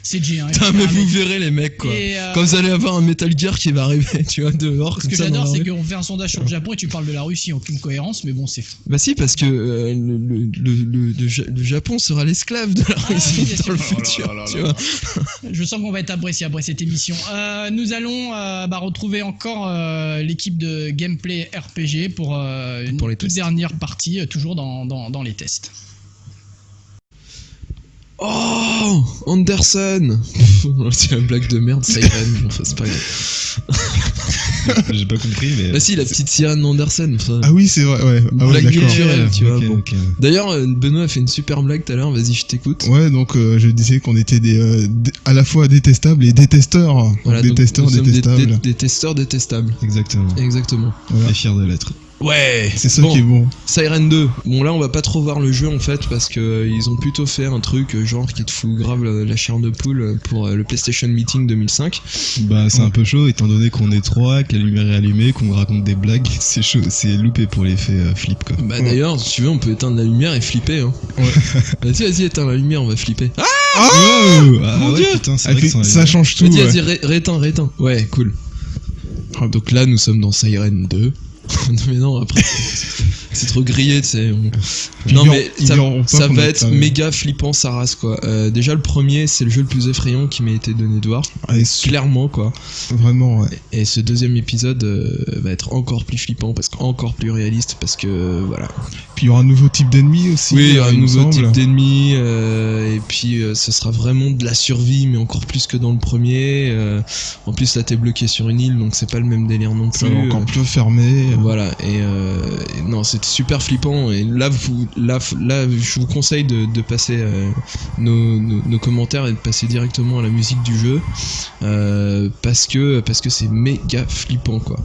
C'est Jay, hein. Putain, mais vous verrez les mecs quoi. Et, Quand vous allez avoir un Metal Gear qui va arriver, tu vois, dehors. Ce comme que ça, j'adore, dans la c'est rue. qu'on fait un sondage sur le Japon et tu parles de la Russie, aucune cohérence, mais bon, c'est. Bah si, parce que le Japon sera l'esclave de la Russie oui, bien dans le sûr. futur, Oh là là tu là vois. Je sens qu'on va être apprécié après cette émission. Nous allons retrouver encore l'équipe de Gameplay RPG pour une Pour les toute tests. dernière partie, toujours dans les tests. Oh, Anderson. C'est une blague de merde, Siren. Enfin, c'est pas grave. J'ai pas compris, mais. Bah si, la petite sirène Anderson. Enfin, Ah oui, c'est vrai, ouais. Ah ouais, blague d'accord. naturelle, tu vois. Ok, Bon. ok. D'ailleurs, Benoît a fait une super blague tout à l'heure. Vas-y, je t'écoute. Ouais, donc je disais qu'on était à la fois détestables et détesteurs. Voilà, des donc, testeurs nous sommes détestables. des testeurs détestables. Exactement. Exactement. Voilà. Et fier de l'être. Ouais. C'est ça Bon. qui est bon. Siren 2. Bon là on va pas trop voir le jeu en fait parce que ils ont plutôt fait un truc genre qui te fout grave la chair de poule pour le PlayStation Meeting 2005. Bah, c'est un peu chaud étant donné qu'on est trois, que la lumière est allumée, qu'on raconte des blagues. C'est chaud, c'est loupé pour l'effet flip quoi. Bah d'ailleurs si tu veux on peut éteindre la lumière et flipper hein. Ouais. Vas-y éteins la lumière on va flipper. Ah Oh, mon ouais, Dieu. putain, c'est Ah, vrai que ça ça change tout. vas-y Ouais. vas-y rééteins. Ouais cool. Ah, Donc là nous sommes dans Siren 2. Mais non après c'est trop grillé tu sais. Non mais ils diront pas ça qu'on va est être pas- méga flippant sa race quoi. Déjà le premier c'est le jeu le plus effrayant qui m'a été donné de voir. Allez, Clairement quoi. vraiment, ouais. Et ce deuxième épisode va être encore plus flippant parce qu'encore plus réaliste parce que voilà. Puis il y aura un nouveau type d'ennemi aussi. Oui, un il me nouveau semble. type d'ennemi et puis ce sera vraiment de la survie mais encore plus que dans le premier. En plus là t'es bloqué sur une île donc c'est pas le même délire non plus. Ça va encore plus fermé. Voilà et non c'était super flippant et là je vous conseille de passer nos commentaires et de passer directement à la musique du jeu parce que c'est méga flippant quoi.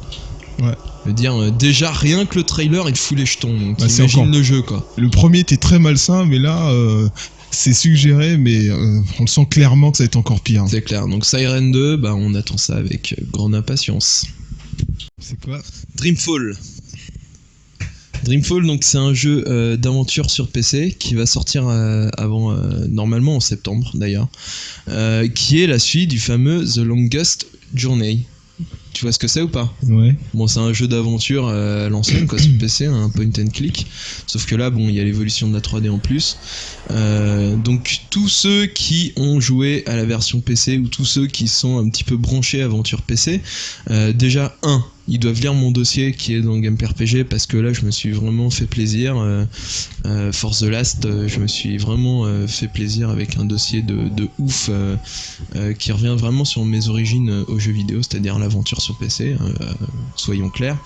Ouais. Je veux dire déjà rien que le trailer il te fout les jetons donc Bah, c'est imagine encore- le jeu quoi. Le premier était très malsain, mais là, c'est suggéré, mais on le sent clairement que ça va être encore pire. C'est clair donc Siren 2 bah on attend ça avec grande impatience. C'est quoi? Dreamfall. Dreamfall, donc c'est un jeu d'aventure sur PC qui va sortir avant, normalement en septembre d'ailleurs, qui est la suite du fameux The Longest Journey. Tu vois ce que c'est ou pas? Ouais. Bon, c'est un jeu d'aventure à l'ancienne, quoi, sur PC, un point and click. Sauf que là, bon, il y a l'évolution de la 3D en plus. Donc, tous ceux qui ont joué à la version PC ou tous ceux qui sont un petit peu branchés aventure PC, déjà, ils doivent lire mon dossier qui est dans Gameplay RPG parce que là, je me suis vraiment fait plaisir. For the Last, je me suis vraiment fait plaisir avec un dossier de ouf qui revient vraiment sur mes origines aux jeux vidéo, c'est-à-dire l'aventure sur PC, soyons clairs.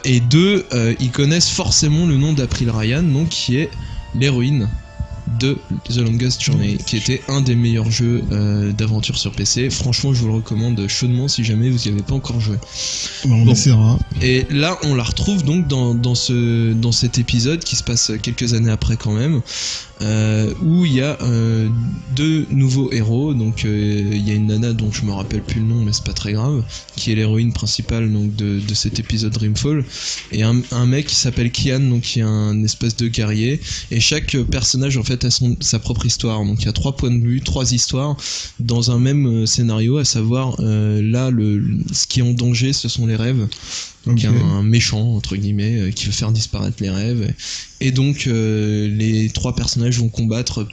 Et deux, ils connaissent forcément le nom d'April Ryan, donc qui est l'héroïne de The Longest Journey, qui était un des meilleurs jeux d'aventure sur PC. Franchement, je vous le recommande chaudement si jamais vous n'y avez pas encore joué. Bah, on Bon. essaiera. Et là, on la retrouve donc dans cet épisode qui se passe quelques années après quand même, où il y a deux nouveaux héros. Donc il y a une nana dont je me rappelle plus le nom, mais c'est pas très grave, qui est l'héroïne principale donc de cet épisode Dreamfall, et un mec qui s'appelle Kian, donc qui est un espèce de guerrier. Et chaque personnage en fait a sa propre histoire. Donc il y a 3 points de vue, 3 histoires dans un même scénario, à savoir là ce qui est en danger, ce sont les rêves. Donc Ok. il y a un méchant entre guillemets qui veut faire disparaître les rêves et donc les 3 personnages personnages vont combattre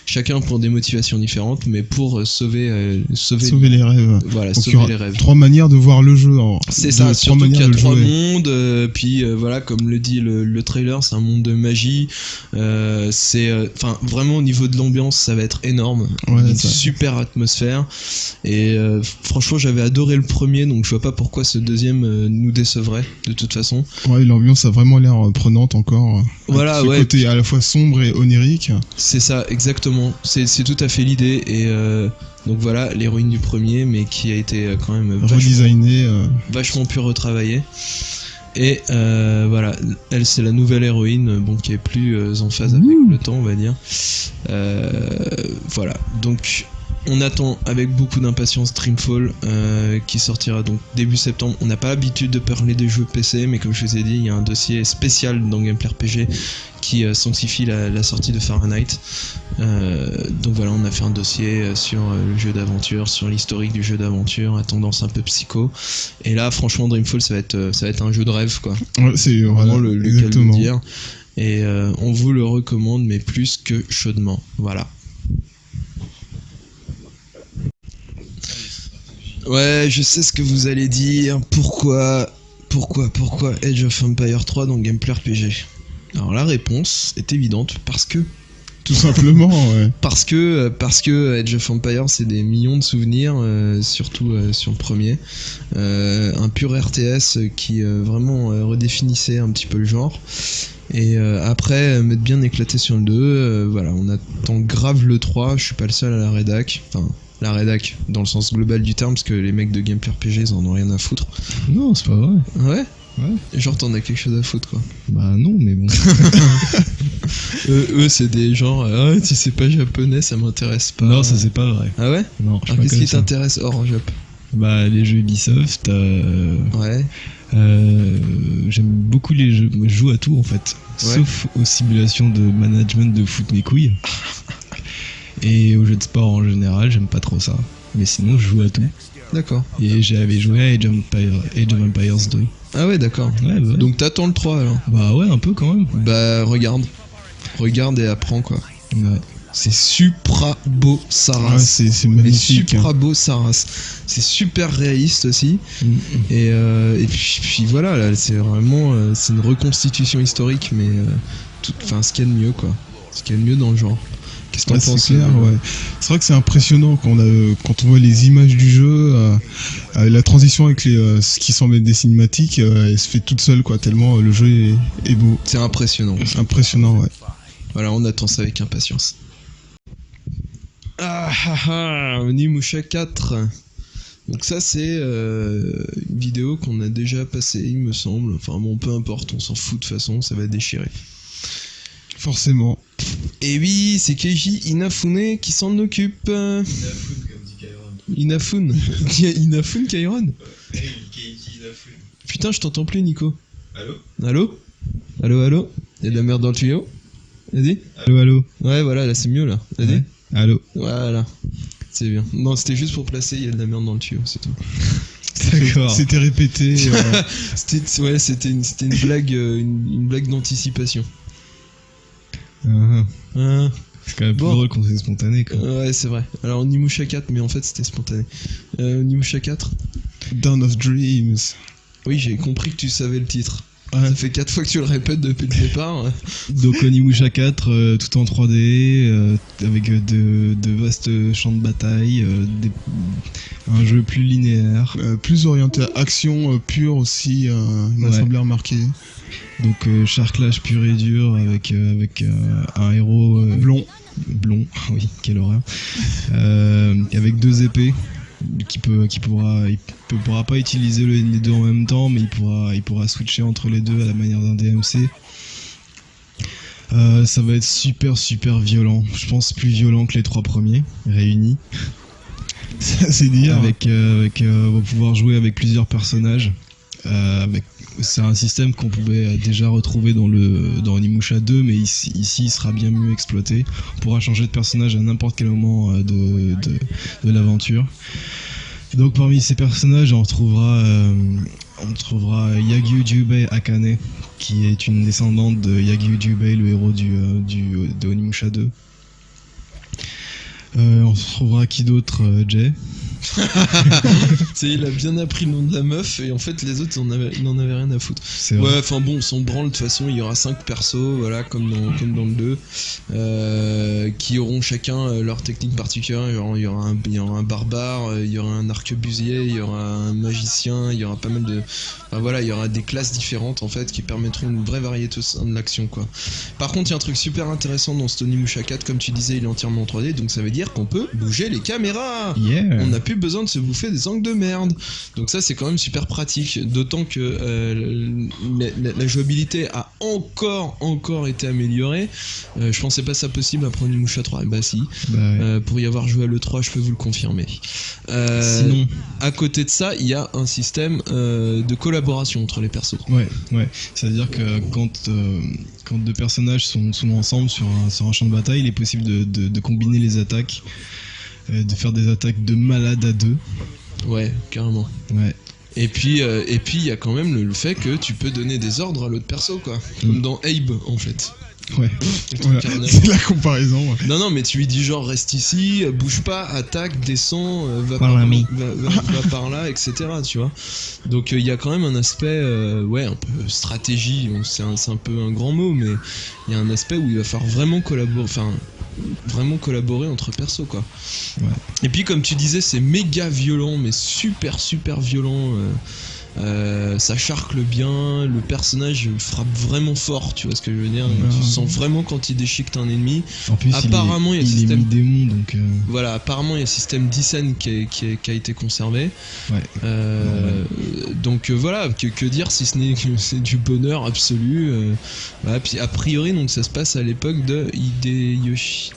chacun pour des motivations différentes, mais pour sauver les rêves. Voilà, Donc, il y sauver aura les rêves. 3 manières de voir le jeu. C'est ça, trois surtout qu'il y a manières de 3 jouer. mondes, puis voilà, comme le dit le trailer, c'est un monde de magie. Enfin, vraiment au niveau de l'ambiance, ça va être énorme. Ouais, Une ça. super atmosphère. Et franchement, j'avais adoré le premier, donc je vois pas pourquoi ce deuxième nous décevrait de toute façon. Ouais, l'ambiance a vraiment l'air prenante encore. Voilà, Ce ouais. côté à la fois sombre et onirique. C'est ça, exactement. C'est tout à fait l'idée. Et donc voilà, l'héroïne du premier, mais qui a été quand même Redesigné. vachement plus retravaillée. Et voilà, elle c'est la nouvelle héroïne, bon, qui est plus en phase avec le temps, on va dire. Voilà, donc on attend avec beaucoup d'impatience Dreamfall, qui sortira donc début septembre. On n'a pas l'habitude de parler des jeux PC, mais comme je vous ai dit, il y a un dossier spécial dans Gameplay RPG qui sanctifie la sortie de Fahrenheit. Donc voilà, on a fait un dossier sur le jeu d'aventure, sur l'historique du jeu d'aventure, à tendance un peu psycho. Et là, franchement, Dreamfall, ça va être un jeu de rêve, quoi. Ouais, c'est Vraiment voilà, le cas de le exactement. dire. Et on vous le recommande, mais plus que chaudement. Voilà. Ouais, je sais ce que vous allez dire. Pourquoi Age of Empires 3 dans Gameplay RPG? Alors la réponse est évidente, parce que Tout simplement, ouais. Parce que Age of Empires, c'est des millions de souvenirs, surtout sur le premier. Un pur RTS qui vraiment redéfinissait un petit peu le genre. Et après, m'être bien éclaté sur le 2. Voilà, on attend grave le 3. Je suis pas le seul à la rédac. Enfin, la rédac dans le sens global du terme, parce que les mecs de Gameplay RPG, ils en ont rien à foutre. Non, c'est pas vrai. Ouais. Ouais. Genre, t'en as quelque chose à foutre, quoi. Bah non, mais bon. Eux, c'est des genres, ah, si c'est pas japonais, ça m'intéresse pas. Non, ça c'est pas vrai. Ah ouais? Non, je suis Alors, pas qu'est-ce comme qui ça. t'intéresse hors en Jap? Bah les jeux Ubisoft, Ouais. j'aime beaucoup les jeux, je joue à tout en fait, Ouais. sauf aux simulations de management de foot mes couilles. Et aux jeux de sport en général, j'aime pas trop ça. Mais sinon, je joue à tout. D'accord. Et j'avais joué à Age of Empires 2. Ah ouais, d'accord. Ouais, bah, Donc t'attends le 3 alors? bah ouais, un peu quand même. Bah regarde et apprends, quoi. Ouais. C'est supra beau sa Ouais, race. c'est Mais magnifique. supra beau sa race. C'est super réaliste aussi. Et puis voilà, là, c'est vraiment c'est une reconstitution historique, mais enfin ce qu'il y a de mieux, quoi. Ce qu'il y a de mieux dans le genre. Qu'est-ce que t'en Ouais, c'est penses? clair, ouais. C'est vrai que c'est impressionnant quand on voit les images du jeu, la transition avec ce qui semble être des cinématiques, elle se fait toute seule, quoi, tellement le jeu est beau. C'est impressionnant. C'est impressionnant, ouais. Voilà, on attend ça avec impatience. Onimusha 4. Donc ça c'est une vidéo qu'on a déjà passée, il me semble. Enfin bon, peu importe, on s'en fout de toute façon, ça va déchirer. Forcément. Et oui, c'est Keiji Inafune qui s'en occupe. Inafune. Inafune Kairon. Putain, je t'entends plus, Nico. Allô? Allô? Y'a de la merde dans le tuyau? Vas-y. Allô. Ouais, voilà, là c'est mieux là. Vas-y. Ouais. Allô. Voilà. C'est bien. Non, c'était juste pour placer, il y a de la merde dans le tuyau, c'est tout. D'accord. C'était répété. C'était une blague, une blague d'anticipation. Ah, Ah, c'est quand même plus Bon. drôle quand c'est spontané, quoi. ouais, c'est vrai. Alors, Onimusha 4, mais en fait, c'était spontané. Onimusha 4. Dawn of Dreams. Oui, j'ai compris que tu savais le titre. Ouais. Ça fait 4 fois que tu le répètes depuis le départ. Donc Onimusha 4, tout en 3D, avec de vastes champs de bataille, un jeu plus linéaire. Plus orienté à action pure aussi, il m'a Ouais. semblé remarquer. Donc charclage pur et dur avec un héros blond, oui, quelle horreur, avec 2 épées qui pourra pas utiliser les 2 en même temps, mais il pourra switcher entre les 2 à la manière d'un DMC. Ça va être super violent, je pense plus violent que les 3 premiers réunis. C'est dire. On va pouvoir jouer avec plusieurs personnages. C'est un système qu'on pouvait déjà retrouver dans Onimusha 2, mais ici il sera bien mieux exploité. On pourra changer de personnage à n'importe quel moment de l'aventure. Donc parmi ces personnages, on retrouvera Yagyu Jubei Akane, qui est une descendante de Yagi Ujubei, le héros de Onimusha 2. On se retrouvera qui d'autre, Jay? Il a bien appris le nom de la meuf et en fait les autres ils n'en avaient rien à foutre. C'est vrai. Ouais, enfin bon, on s'en branle, de toute façon il y aura 5 persos, voilà, comme dans le 2, qui auront chacun leur technique particulière. Il y aura un barbare, il y aura un arquebusier, il y aura un magicien, il y aura pas mal de... Enfin voilà, il y aura des classes différentes en fait qui permettront une vraie variété au sein de l'action, quoi. Par contre il y a un truc super intéressant dans ce Onimusha 4, comme tu disais il est entièrement en 3D, donc ça veut dire qu'on peut bouger les caméras. Yeah. On n'a plus besoin de se bouffer des angles de merde. Donc ça c'est quand même super pratique, d'autant que la jouabilité a encore été améliorée. Je pensais pas ça possible après Onimusha 3, bah si. Bah ouais. Pour y avoir joué à l'E3 je peux vous le confirmer. Sinon, à côté de ça il y a un système de collaboration entre les persos. ouais. C'est-à-dire que quand deux personnages sont ensemble sur un champ de bataille, il est possible de combiner les attaques, de faire des attaques de malade à deux. Ouais, carrément. Ouais. Et puis il y a quand même le fait que tu peux donner des ordres à l'autre perso, quoi. Comme dans Abe en fait. Ouais. Voilà, c'est la comparaison. Ouais. Non, mais tu lui dis genre reste ici, bouge pas, attaque, descends, va par là, etc. Tu vois. Donc il y a quand même un aspect, un peu stratégie, c'est un peu un grand mot, mais il y a un aspect où il va falloir vraiment collaborer entre persos, quoi. Ouais. Et puis comme tu disais, c'est méga violent, mais super violent. Ça charcle bien, le personnage frappe vraiment fort, tu vois ce que je veux dire. Tu sens vraiment quand il déchiquette un ennemi. En plus, apparemment, il y a est système... mi-démon, donc... Voilà, apparemment il y a un système d'Isen qui a été conservé. Ouais. Donc voilà, que dire si ce n'est que c'est du bonheur absolu. Voilà, puis a priori donc ça se passe à l'époque de Hideyoshi.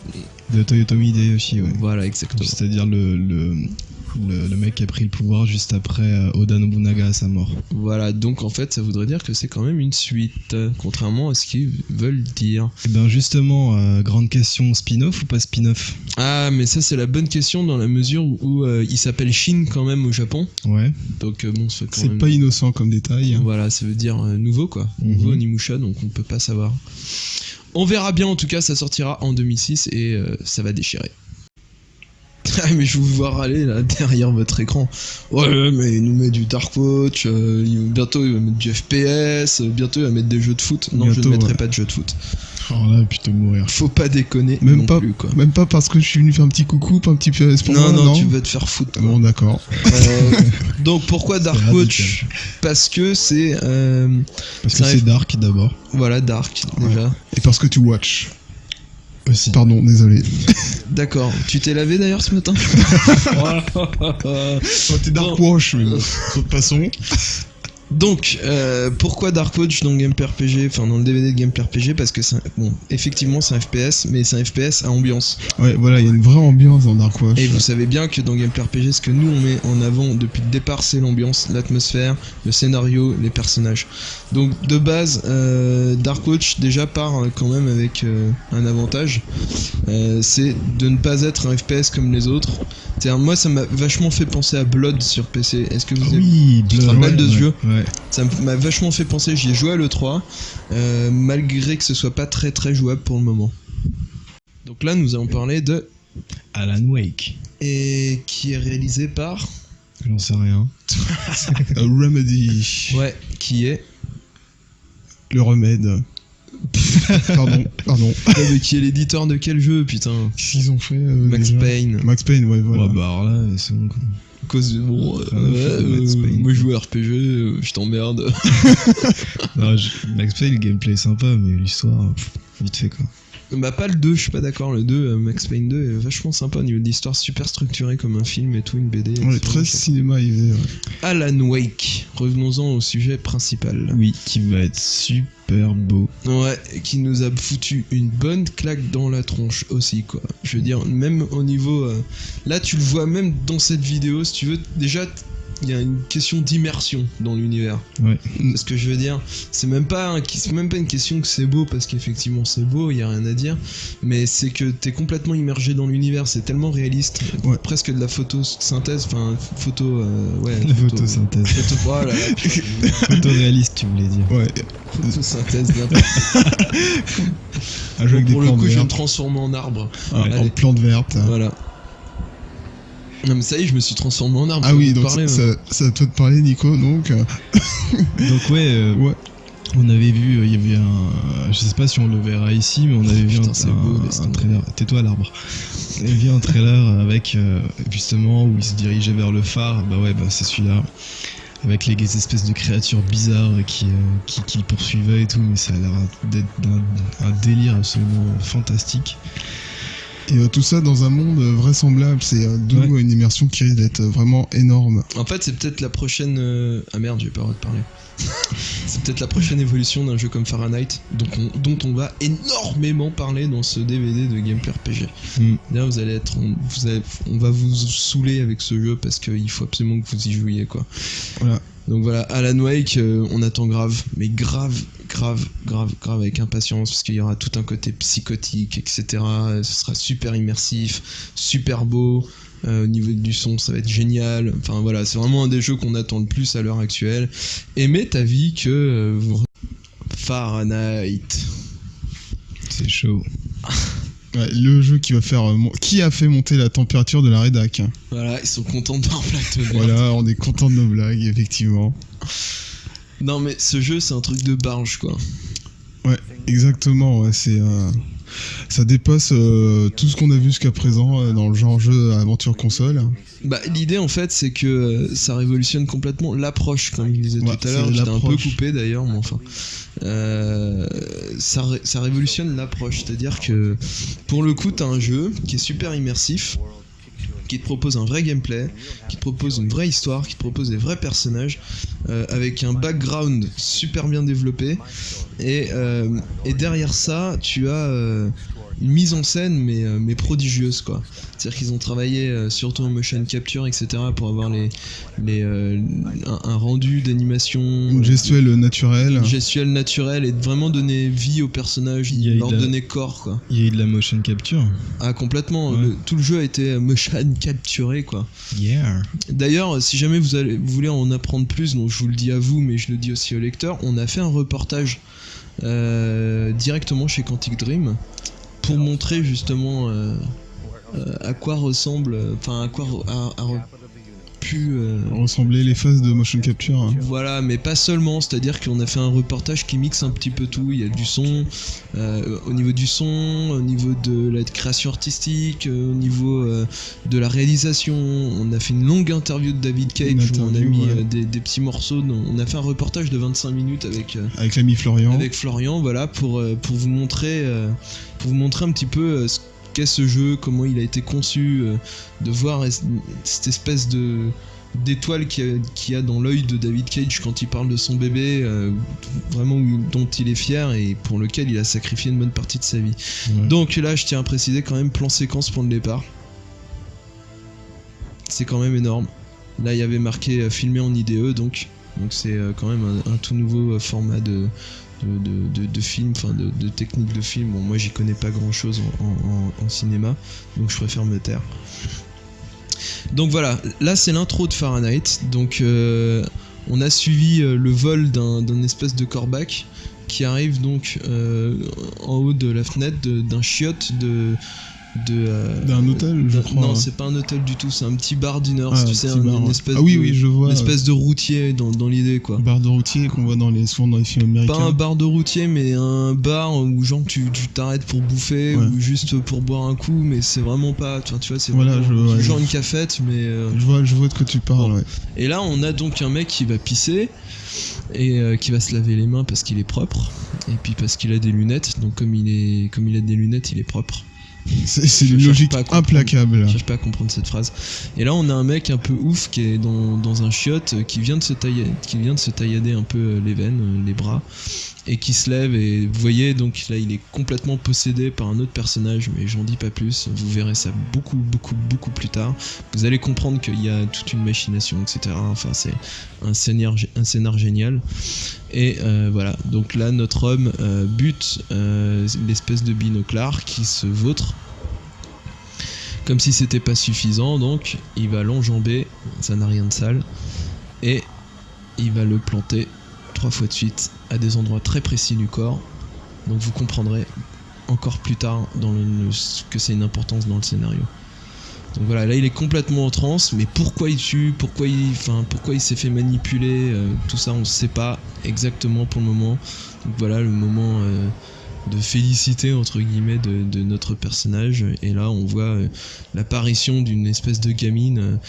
De Toyotomi Hideyoshi, ouais. Voilà, exactement. C'est-à-dire le mec qui a pris le pouvoir juste après Oda Nobunaga à sa mort. Voilà, donc en fait ça voudrait dire que c'est quand même une suite, contrairement à ce qu'ils veulent dire. Et ben justement, grande question, spin-off ou pas spin-off? Ah, mais ça c'est la bonne question dans la mesure où il s'appelle Shin quand même au Japon. Ouais. Donc bon, c'est quand C'est même... pas innocent comme détail. Voilà, ça veut dire nouveau, quoi. Nouveau Onimusha, donc on peut pas savoir. On verra bien, en tout cas ça sortira en 2006 et ça va déchirer. Ah, mais je vous vois râler là derrière votre écran. Ouais, mais il nous met du Dark Watch, bientôt il va mettre du FPS, bientôt il va mettre des jeux de foot. Non, Bientôt, je ne mettrai ouais. pas de jeux de foot. Alors là, putain, mourir. Faut pas déconner Même non pas, plus, quoi. même pas parce que je suis venu faire un petit coucou, pas un petit PS pour moi, Non, tu vas te faire foutre, quoi. Bon, d'accord. Donc pourquoi Dark radical. Watch? Parce que c'est... Parce que c'est Dark d'abord. Voilà, Dark, déjà. Et parce que tu watch. Aussi. Pardon, désolé. D'accord. Tu t'es lavé d'ailleurs ce matin? Oh, t'es Dark Watch, mais bon. De toute façon. Donc, pourquoi Dark Watch dans Gameplay RPG, enfin dans le DVD de Gameplay RPG? Parce que c'est effectivement c'est un FPS, mais c'est un FPS à ambiance. Ouais, voilà, il y a une vraie ambiance dans Dark Watch. Et vous savez bien que dans Gameplay RPG, ce que nous on met en avant depuis le départ, c'est l'ambiance, l'atmosphère, le scénario, les personnages. Donc de base, Dark Watch déjà part quand même avec un avantage, c'est de ne pas être un FPS comme les autres. C'est-à-dire, moi ça m'a vachement fait penser à Blood sur PC. Est-ce que vous avez... Oui, tu te rappelles de ce jeu? Ouais. Ça m'a vachement fait penser, j'y ai joué à l'E3, malgré que ce soit pas très très jouable pour le moment. Donc là nous allons parler de... Alan Wake. Et qui est réalisé par... J'en sais rien. Remedy. Ouais, qui est... Le remède. Pardon. Ouais, mais qui est l'éditeur de quel jeu, putain? Qu'est-ce qu'ils ont fait Max déjà Payne. Max Payne, ouais, voilà. Ouais, bah alors là, c'est bon. Quoi. Cause de... Bon, Max Payne. moi je joue à RPG, je t'emmerde. Non, Max Payne, le gameplay est sympa, mais l'histoire, vite fait quoi. Bah pas le 2, je suis pas d'accord, le 2, Max Payne 2 est vachement sympa au niveau de l'histoire, super structuré comme un film et tout, une BD. On est très cinémaisé, ouais. Alan Wake, revenons-en au sujet principal. Oui, qui va être super beau. Ouais, et qui nous a foutu une bonne claque dans la tronche aussi, quoi. Je veux dire, même au niveau... là, tu le vois même dans cette vidéo, si tu veux, déjà, il y a une question d'immersion dans l'univers. Ouais. C'est ce que je veux dire. C'est même pas une question que c'est beau, parce qu'effectivement c'est beau, il y a rien à dire. Mais c'est que t'es complètement immergé dans l'univers. C'est tellement réaliste, Ouais. presque de la photosynthèse, enfin La photosynthèse. Voilà, Photoréaliste, tu voulais dire. Ouais. photosynthèse. Bien. Un jeu avec des Pour le plantes coup, je vais me vertes. transformer en arbre. En Allez. plantes vertes. Voilà. Non mais ça y est, je me suis transformé en arbre. Ah je oui, vais vous donc parler, ça à toi de parler, Nico. Donc, Donc ouais. on avait vu, il y avait je sais pas si on le verra ici, mais on avait vu Putain, c'est beau, laisse un tomber. trailer. Tais-toi l'arbre. On avait vu un trailer avec justement où il se dirigeait vers le phare. Bah ouais, bah c'est celui-là. Avec les espèces de créatures bizarres qui le poursuivaient et tout, mais ça a l'air d'être un délire absolument fantastique. Et tout ça dans un monde vraisemblable. C'est d'où une immersion qui risque d'être vraiment énorme. En fait, c'est peut-être la prochaine. Ah merde, j'ai pas le droit de parler. C'est peut-être la prochaine évolution d'un jeu comme Fahrenheit, dont on va énormément parler dans ce DVD de Gameplay RPG. Là, vous allez être, on va vous saouler avec ce jeu parce qu'il faut absolument que vous y jouiez, quoi. Voilà. Donc voilà, Alan Wake, on attend grave, mais grave avec impatience, parce qu'il y aura tout un côté psychotique, etc. Ce sera super immersif, super beau. Au niveau du son, ça va être génial. Enfin voilà, c'est vraiment un des jeux qu'on attend le plus à l'heure actuelle. Et m'est avis que Fahrenheit. C'est chaud. Ouais, le jeu qui va faire qui a fait monter la température de la rédac. Voilà, ils sont contents de leur blague de merde. Voilà, on est content de nos blagues, effectivement. Non mais ce jeu, c'est un truc de barge, quoi. Ouais, exactement. Ouais, c'est ça dépasse tout ce qu'on a vu jusqu'à présent dans le genre jeu aventure console. Bah, l'idée en fait, c'est que ça révolutionne complètement l'approche, comme je disais Ouais, tout à l'heure. c'est J'étais un peu l'approche. coupé d'ailleurs, mais enfin. Ça révolutionne l'approche, c'est-à-dire que pour le coup, t'as un jeu qui est super immersif, qui te propose un vrai gameplay, qui te propose une vraie histoire, qui te propose des vrais personnages, avec un background super bien développé, et derrière ça, tu as une mise en scène mais prodigieuse, quoi. C'est-à-dire qu'ils ont travaillé surtout en motion capture, etc., pour avoir un rendu d'animation Gestuel naturel. gestuel naturel, et de vraiment donner vie aux personnages, Il y a eu leur de la- donner corps, quoi. Il y a eu de la motion capture. Ah, complètement. Ouais. Tout le jeu a été motion capturé, quoi. Yeah. D'ailleurs, si jamais vous voulez en apprendre plus, donc je vous le dis à vous, mais je le dis aussi aux lecteurs, on a fait un reportage directement chez Quantic Dream pour montrer justement à quoi ressemble, enfin à quoi a pu Ressembler les phases de motion capture. Hein. voilà, mais pas seulement, c'est-à-dire qu'on a fait un reportage qui mixe un petit peu tout. Il y a du son, au niveau du son, au niveau de la création artistique, au niveau de la réalisation. On a fait une longue interview de David Cage où on a mis ouais. des petits morceaux. On a fait un reportage de 25 minutes Avec l'ami Florian. avec Florian, voilà, pour vous montrer un petit peu ce qu'est ce jeu, comment il a été conçu, de voir cette espèce d'étoile qu'il y a dans l'œil de David Cage quand il parle de son bébé, vraiment dont il est fier et pour lequel il a sacrifié une bonne partie de sa vie. Ouais. Donc là, je tiens à préciser quand même, plan séquence, point de départ. C'est quand même énorme. Là, il y avait marqué filmé en IDE, donc c'est quand même un tout nouveau format de film, enfin de technique de film. Bon, moi j'y connais pas grand chose en cinéma, donc je préfère me taire. Donc voilà, là c'est l'intro de Fahrenheit. Donc on a suivi le vol d'un espèce de corbac qui arrive donc en haut de la fenêtre d'un chiotte D'un hôtel, je crois. Non, c'est pas un hôtel du tout, c'est un petit bar d'une heure, Ah, tu sais, petit bar, une ouais. espèce Ah oui, de, oui, je vois. une espèce de routier dans l'idée, quoi. Bar de routier qu'on voit souvent dans les films américains. Pas un bar de routier, mais un bar où genre tu t'arrêtes pour bouffer, Ouais. ou juste pour boire un coup, mais c'est vraiment pas, tu vois, c'est Voilà, vraiment ouais, genre une cafette, mais Je vois de quoi tu parles, Bon. ouais. et là on a donc un mec qui va pisser et qui va se laver les mains parce qu'il est propre, et puis parce qu'il a des lunettes, donc comme il a des lunettes, il est propre. C'est Je une cherche logique pas à comprendre. implacable. Je Là. cherche pas à comprendre cette phrase. Et là, on a un mec un peu ouf qui est dans un chiotte, qui vient de se taillader un peu les veines, les bras, et qui se lève. Et vous voyez, donc là, il est complètement possédé par un autre personnage, mais j'en dis pas plus. Vous verrez ça beaucoup plus tard. Vous allez comprendre qu'il y a toute une machination, etc. Enfin, c'est un scénar génial. Et voilà. Donc là, notre homme bute l'espèce de binoclard qui se vautre. Comme si c'était pas suffisant, donc il va l'enjamber, ça n'a rien de sale, et il va le planter 3 fois de suite à des endroits très précis du corps. Donc vous comprendrez encore plus tard que c'est une importance dans le scénario. Donc voilà, là il est complètement en transe, mais pourquoi il tue, pourquoi il s'est fait manipuler, tout ça on ne sait pas exactement pour le moment. Donc voilà le moment de félicité entre guillemets de notre personnage, et là on voit l'apparition d'une espèce de gamine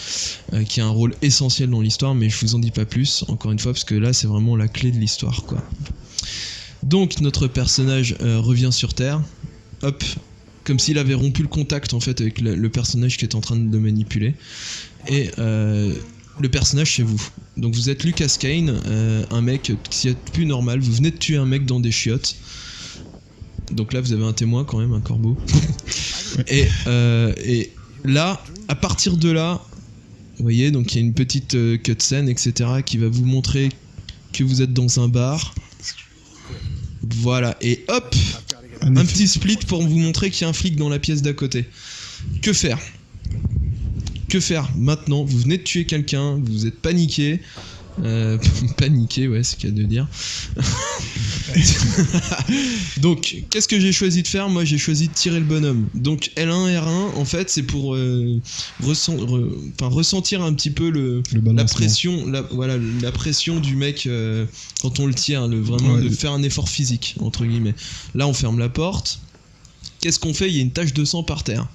qui a un rôle essentiel dans l'histoire, mais je vous en dis pas plus encore une fois parce que là c'est vraiment la clé de l'histoire quoi. Donc notre personnage revient sur Terre, hop, comme s'il avait rompu le contact en fait avec le personnage qui est en train de le manipuler, et le personnage c'est vous. Donc vous êtes Lucas Kane, un mec qui est plus normal, vous venez de tuer un mec dans des chiottes. Donc là vous avez un témoin quand même, un corbeau. Et là, à partir de là, vous voyez, donc il y a une petite cutscene, etc. qui va vous montrer que vous êtes dans un bar. Voilà, et hop, un petit split pour vous montrer qu'il y a un flic dans la pièce d'à côté. Que faire ? Que faire maintenant ? Vous venez de tuer quelqu'un, vous êtes paniqué. Paniqué, ouais, c'est ce qu'il y a de dire. Donc, qu'est-ce que j'ai choisi de faire ? Moi, j'ai choisi de tirer le bonhomme. Donc, L1, R1, en fait, c'est pour ressentir un petit peu la pression, la pression du mec quand on le tire, vraiment de faire un effort physique, entre guillemets. Là, on ferme la porte. Qu'est-ce qu'on fait ? Il y a une tache de sang par terre.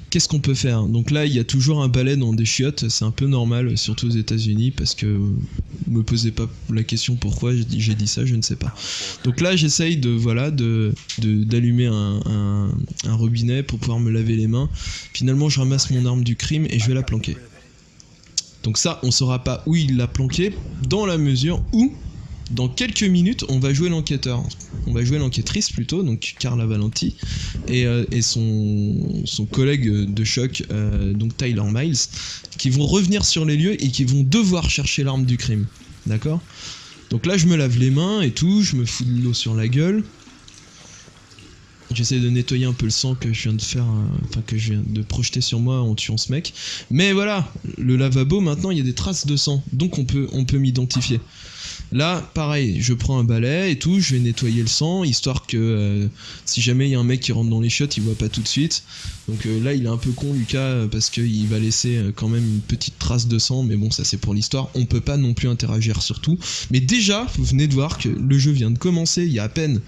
Qu'est-ce qu'on peut faire ? Donc là, il y a toujours un balai dans des chiottes, c'est un peu normal, surtout aux États-Unis, parce que me posez pas la question pourquoi j'ai dit ça, je ne sais pas. Donc là, j'essaye d'allumer un robinet pour pouvoir me laver les mains. Finalement, je ramasse mon arme du crime et je vais la planquer. Donc ça, on saura pas où il l'a planqué, dans la mesure où, dans quelques minutes, on va jouer l'enquêteur. On va jouer l'enquêtrice plutôt, donc Carla Valenti, et son collègue de choc, donc Tyler Miles, qui vont revenir sur les lieux et qui vont devoir chercher l'arme du crime. D'accord ? Donc là, je me lave les mains et tout, je me fous de l'eau sur la gueule. J'essaie de nettoyer un peu le sang que je viens de faire, que je viens de projeter sur moi en tuant ce mec. Mais voilà, le lavabo, maintenant, il y a des traces de sang, donc on peut m'identifier. Là, pareil, je prends un balai et tout, je vais nettoyer le sang, histoire que si jamais il y a un mec qui rentre dans les chiottes, il voit pas tout de suite. Donc là, il est un peu con, Lucas, parce qu'il va laisser quand même une petite trace de sang, mais bon, ça c'est pour l'histoire, on peut pas non plus interagir sur tout. Mais déjà, vous venez de voir que le jeu vient de commencer il y a à peine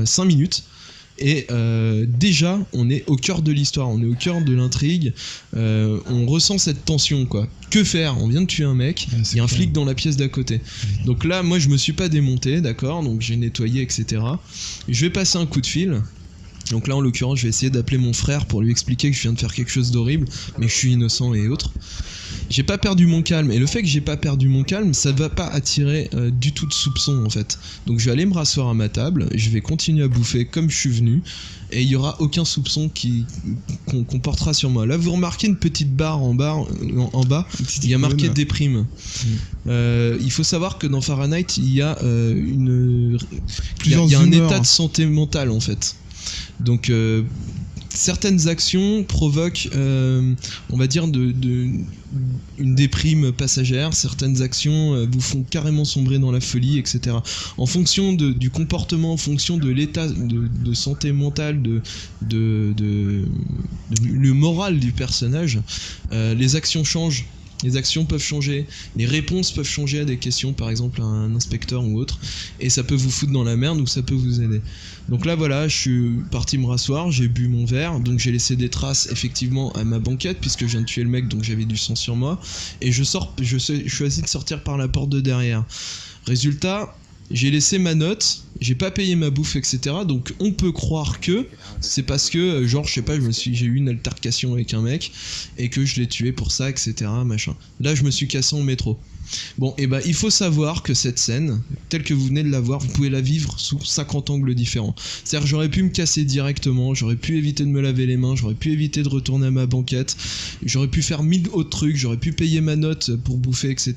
5 minutes. Et déjà, on est au cœur de l'histoire, on est au cœur de l'intrigue, on ressent cette tension quoi. Que faire ? On vient de tuer un mec, il y a un flic dans la pièce d'à côté. Donc là, moi je me suis pas démonté, d'accord, donc j'ai nettoyé, etc. Je vais passer un coup de fil. Donc là en l'occurrence je vais essayer d'appeler mon frère pour lui expliquer que je viens de faire quelque chose d'horrible, mais que je suis innocent et autres. J'ai pas perdu mon calme, et le fait que j'ai pas perdu mon calme, ça va pas attirer du tout de soupçon en fait. Donc je vais aller me rasseoir à ma table, je vais continuer à bouffer comme je suis venu, et il y aura aucun soupçon qu'on portera sur moi. Là vous remarquez une petite barre en bas, il y a marqué déprime. Il faut savoir que dans Fahrenheit il y a un état de santé mentale en fait. Donc certaines actions provoquent, on va dire, une déprime passagère. Certaines actions vous font carrément sombrer dans la folie, etc. En fonction du comportement, en fonction de l'état de santé mentale, le moral du personnage, les actions changent. Les actions peuvent changer, les réponses peuvent changer à des questions, par exemple à un inspecteur ou autre, et ça peut vous foutre dans la merde ou ça peut vous aider. Donc là voilà, je suis parti me rasseoir, j'ai bu mon verre, donc j'ai laissé des traces effectivement à ma banquette puisque je viens de tuer le mec, donc j'avais du sang sur moi, et je choisis de sortir par la porte de derrière. Résultat, j'ai laissé ma note, j'ai pas payé ma bouffe, etc. Donc on peut croire que c'est parce que, genre, je sais pas, j'ai eu une altercation avec un mec et que je l'ai tué pour ça, etc. Machin. Là, je me suis cassé en métro. Bon, et il faut savoir que cette scène, telle que vous venez de la voir, vous pouvez la vivre sous 50 angles différents. C'est-à-dire, j'aurais pu me casser directement, j'aurais pu éviter de me laver les mains, j'aurais pu éviter de retourner à ma banquette, j'aurais pu faire 1000 autres trucs, j'aurais pu payer ma note pour bouffer, etc.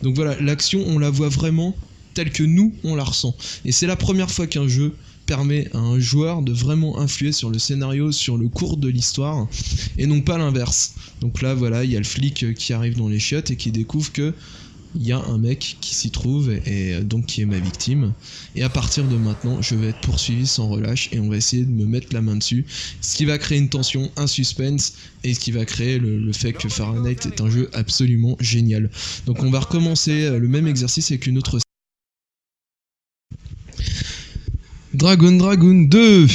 Donc voilà, l'action, on la voit vraiment telle que nous, on la ressent. Et c'est la première fois qu'un jeu permet à un joueur de vraiment influer sur le scénario, sur le cours de l'histoire, et non pas l'inverse. Donc là, voilà, il y a le flic qui arrive dans les chiottes et qui découvre que il y a un mec qui s'y trouve et donc qui est ma victime. Et à partir de maintenant, je vais être poursuivi sans relâche et on va essayer de me mettre la main dessus. Ce qui va créer une tension, un suspense et ce qui va créer le fait que Fahrenheit est un jeu absolument génial. Donc on va recommencer le même exercice avec une autre. Dragon 2.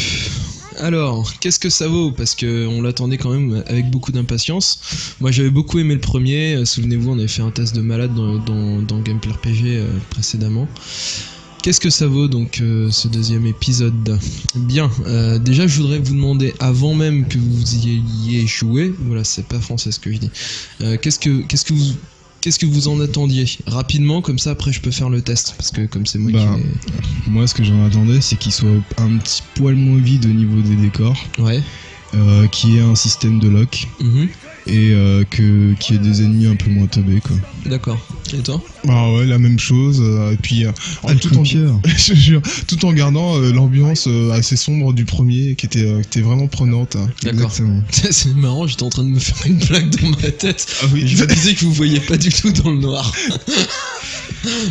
Alors, qu'est-ce que ça vaut? Parce qu'on l'attendait quand même avec beaucoup d'impatience. Moi, j'avais beaucoup aimé le premier. Souvenez-vous, on avait fait un test de malade dans Gameplay RPG précédemment. Qu'est-ce que ça vaut donc ce deuxième épisode? Bien, déjà je voudrais vous demander, avant même que vous y ayez joué, voilà, c'est pas français ce que je dis, qu'est-ce que vous en attendiez? Rapidement, comme ça après je peux faire le test, parce que comme c'est moi qui l'ai... Moi ce que j'en attendais c'est qu'il soit un petit poil moins vide au niveau des décors. Ouais. Qu'il y ait un système de lock. Et qu'il y ait des ennemis un peu moins teubés quoi. D'accord. Et toi? Bah ouais, la même chose. Et puis je jure, tout en gardant l'ambiance assez sombre du premier qui était vraiment prenante. Hein. D'accord. Exactement. C'est marrant, j'étais en train de me faire une blague dans ma tête. Ah oui. Je me disais que vous voyez pas du tout dans le noir.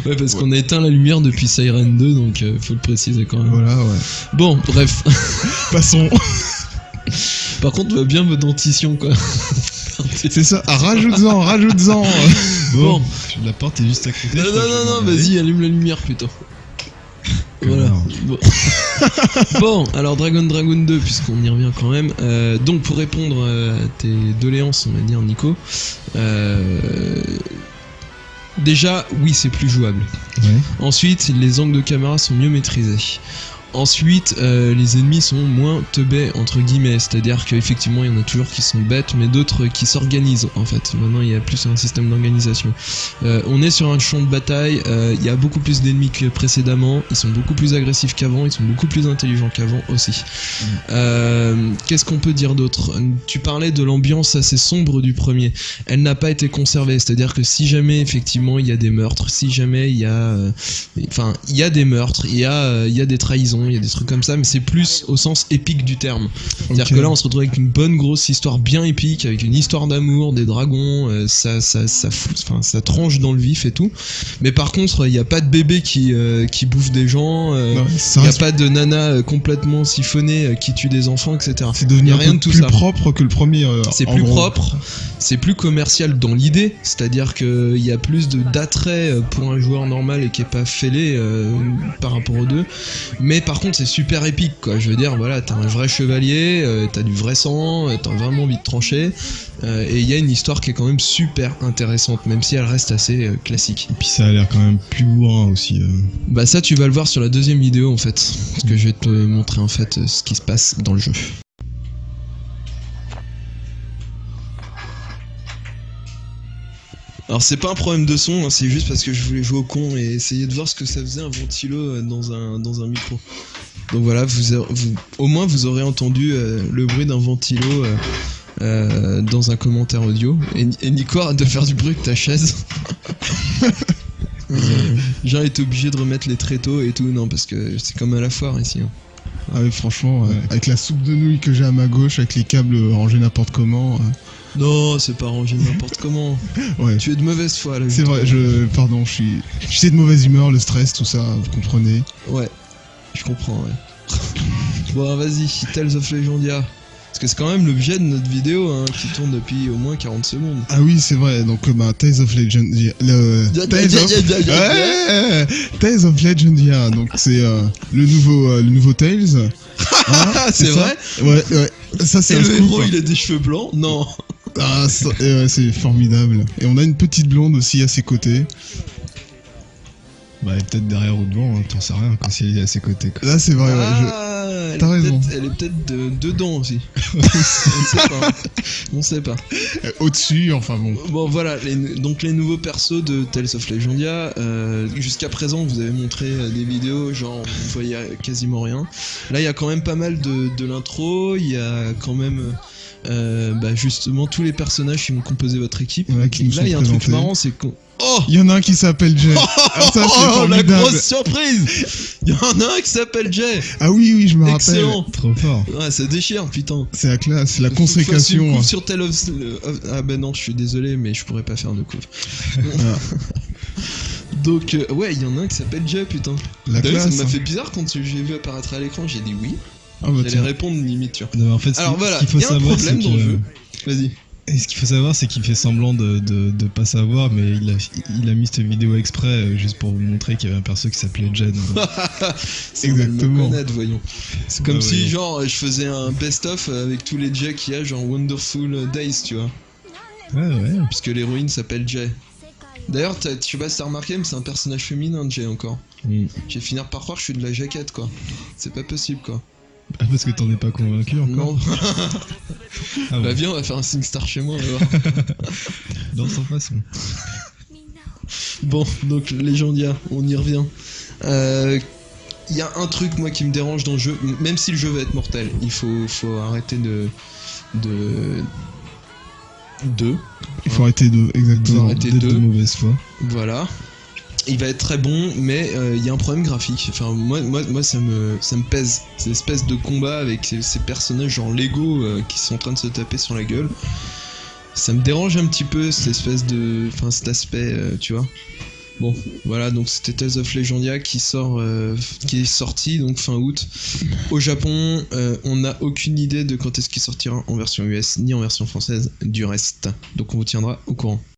Ouais, parce qu'on a éteint la lumière depuis Siren 2, donc faut le préciser quand même. Voilà, ouais. Bon, bref. Passons. Par contre, va bien votre dentition, quoi. C'est ça, rajoute-en. Bon. La porte est juste à côté. Non, vas-y, allume la lumière plutôt. Voilà. Bon, alors Dragon 2, puisqu'on y revient quand même. Donc, pour répondre à tes doléances, on va dire, Nico, déjà, oui, c'est plus jouable. Ouais. Ensuite, les angles de caméra sont mieux maîtrisés. Ensuite, les ennemis sont moins teubés entre guillemets, c'est-à-dire qu'effectivement il y en a toujours qui sont bêtes, mais d'autres qui s'organisent en fait. Maintenant il y a plus un système d'organisation. On est sur un champ de bataille, il y a beaucoup plus d'ennemis que précédemment, ils sont beaucoup plus agressifs qu'avant, ils sont beaucoup plus intelligents qu'avant aussi. Qu'est-ce qu'on peut dire d'autre? Tu parlais de l'ambiance assez sombre du premier, elle n'a pas été conservée, c'est-à-dire que si jamais effectivement il y a des meurtres, si jamais il y a... Enfin, il y a des meurtres, il y a des trahisons, il y a des trucs comme ça, mais c'est plus au sens épique du terme. C'est-à-dire que là on se retrouve avec une bonne grosse histoire bien épique, avec une histoire d'amour, des dragons, ça tranche dans le vif et tout. Mais par contre il n'y a pas de bébé qui bouffe des gens, il n'y a pas de nana complètement siphonnée qui tue des enfants, etc. C'est devenu rien de tout plus ça. propre que le premier. C'est plus propre, c'est plus commercial dans l'idée, c'est-à-dire qu'il y a plus d'attrait pour un joueur normal et qui est pas fêlé par rapport aux deux. Mais par contre c'est super épique quoi, je veux dire voilà, t'as un vrai chevalier, t'as du vrai sang, t'as vraiment envie de trancher, et il y a une histoire qui est quand même super intéressante, même si elle reste assez classique. Et puis ça a l'air quand même plus bourrin aussi. Bah ça tu vas le voir sur la deuxième vidéo en fait, parce que je vais te montrer en fait ce qui se passe dans le jeu. Alors c'est pas un problème de son, hein, c'est juste parce que je voulais jouer au con et essayer de voir ce que ça faisait un ventilo dans un micro. Donc voilà, au moins vous aurez entendu le bruit d'un ventilo dans un commentaire audio. Et Nico, arrête de faire du bruit avec ta chaise. J'ai été obligé de remettre les tréteaux et tout, non parce que c'est comme à la foire ici. Hein. Ah oui, franchement, avec la soupe de nouilles que j'ai à ma gauche, avec les câbles rangés n'importe comment... Non, c'est pas rangé n'importe comment. Ouais. Tu es de mauvaise foi là. C'est vrai, pardon, je suis de mauvaise humeur, le stress, tout ça, vous comprenez. Ouais, je comprends, ouais. Bon, vas-y, Tales of Legendia. Parce que c'est quand même l'objet de notre vidéo hein, qui tourne depuis au moins 40 secondes. Ah oui, c'est vrai, donc Tales of Legendia. Tales of Legendia, donc c'est le nouveau Tales. Hein, c'est vrai? Ouais. Ça, c'est et un le scoop. héros, il a des cheveux blancs? Non. Ah, c'est formidable. Et on a une petite blonde aussi à ses côtés. Bah, elle est peut-être derrière ou devant, hein, t'en sais rien, quoi, si elle est à ses côtés, quoi. Là, c'est vrai, ouais, Ah, T'as raison. Elle est peut-être dedans aussi. On sait pas. On sait pas. Au-dessus, enfin bon. Bon voilà, donc les nouveaux persos de Tales of Legendia, jusqu'à présent vous avez montré des vidéos, genre vous voyez quasiment rien. Là il y a quand même pas mal de l'intro, il y a quand même justement tous les personnages qui vont composer votre équipe. Voilà, qui nous Là sont il y a un truc présentés. marrant, c'est qu'on... Oh, Il y en a un qui s'appelle Jay. Ah, ça, c'est la formidable. grosse surprise. Il y en a un qui s'appelle Jay. Ah oui, je me rappelle. Excellent. Trop fort. Ouais, ça déchire, putain. C'est la classe, c'est la Faut que je fasse une consécration. couve sur Tale of... Ah ben non, je suis désolé, mais je pourrais pas faire de couve. Donc, ouais, il y en a un qui s'appelle Jay, putain. La D'ailleurs, classe. ça m'a fait bizarre quand j'ai vu apparaître à l'écran, j'ai dit oui. Ah bah J'allais tiens. répondre limite, tu vois. Non, mais en fait, Alors voilà, ce qu'il faut il y a un savoir, problème c'est dans le que- jeu. Vas-y. Et ce qu'il faut savoir, c'est qu'il fait semblant de pas savoir, mais il a mis cette vidéo exprès juste pour vous montrer qu'il y avait un perso qui s'appelait Jed. C'est mal me Exactement. connaître, voyons. C'est comme Bah, si, voyons. genre, je faisais un best-of avec tous les Jay qu'il y a, genre Wonderful Days, tu vois. Ouais. Puisque l'héroïne s'appelle Jay. D'ailleurs, je sais pas si t'as remarqué, mais c'est un personnage féminin, Jay, encore. Mm. Je vais finir par croire que je suis de la jaquette, quoi. C'est pas possible, quoi. Ah, parce que t'en es pas convaincu encore. Non. Ah, Bah bon. viens, on va faire un SingStar chez moi, alors. Dans sa façon. Bon, donc Legendia, on y revient. Il y a un truc, moi, qui me dérange dans le jeu, même si le jeu va être mortel, il faut arrêter de... Il faut arrêter de. Exactement. arrêter D'être de deux. mauvaise foi. Voilà. Il va être très bon, mais il y a un problème graphique. Enfin, moi ça me pèse. Ces espèces de combats avec ces personnages genre Lego qui sont en train de se taper sur la gueule. Ça me dérange un petit peu, cette espèce de... Enfin, cet aspect, tu vois. Bon, voilà, donc c'était Tales of Legendia qui est sorti donc fin août. Au Japon, on n'a aucune idée de quand est-ce qu'il sortira en version US ni en version française du reste. Donc on vous tiendra au courant.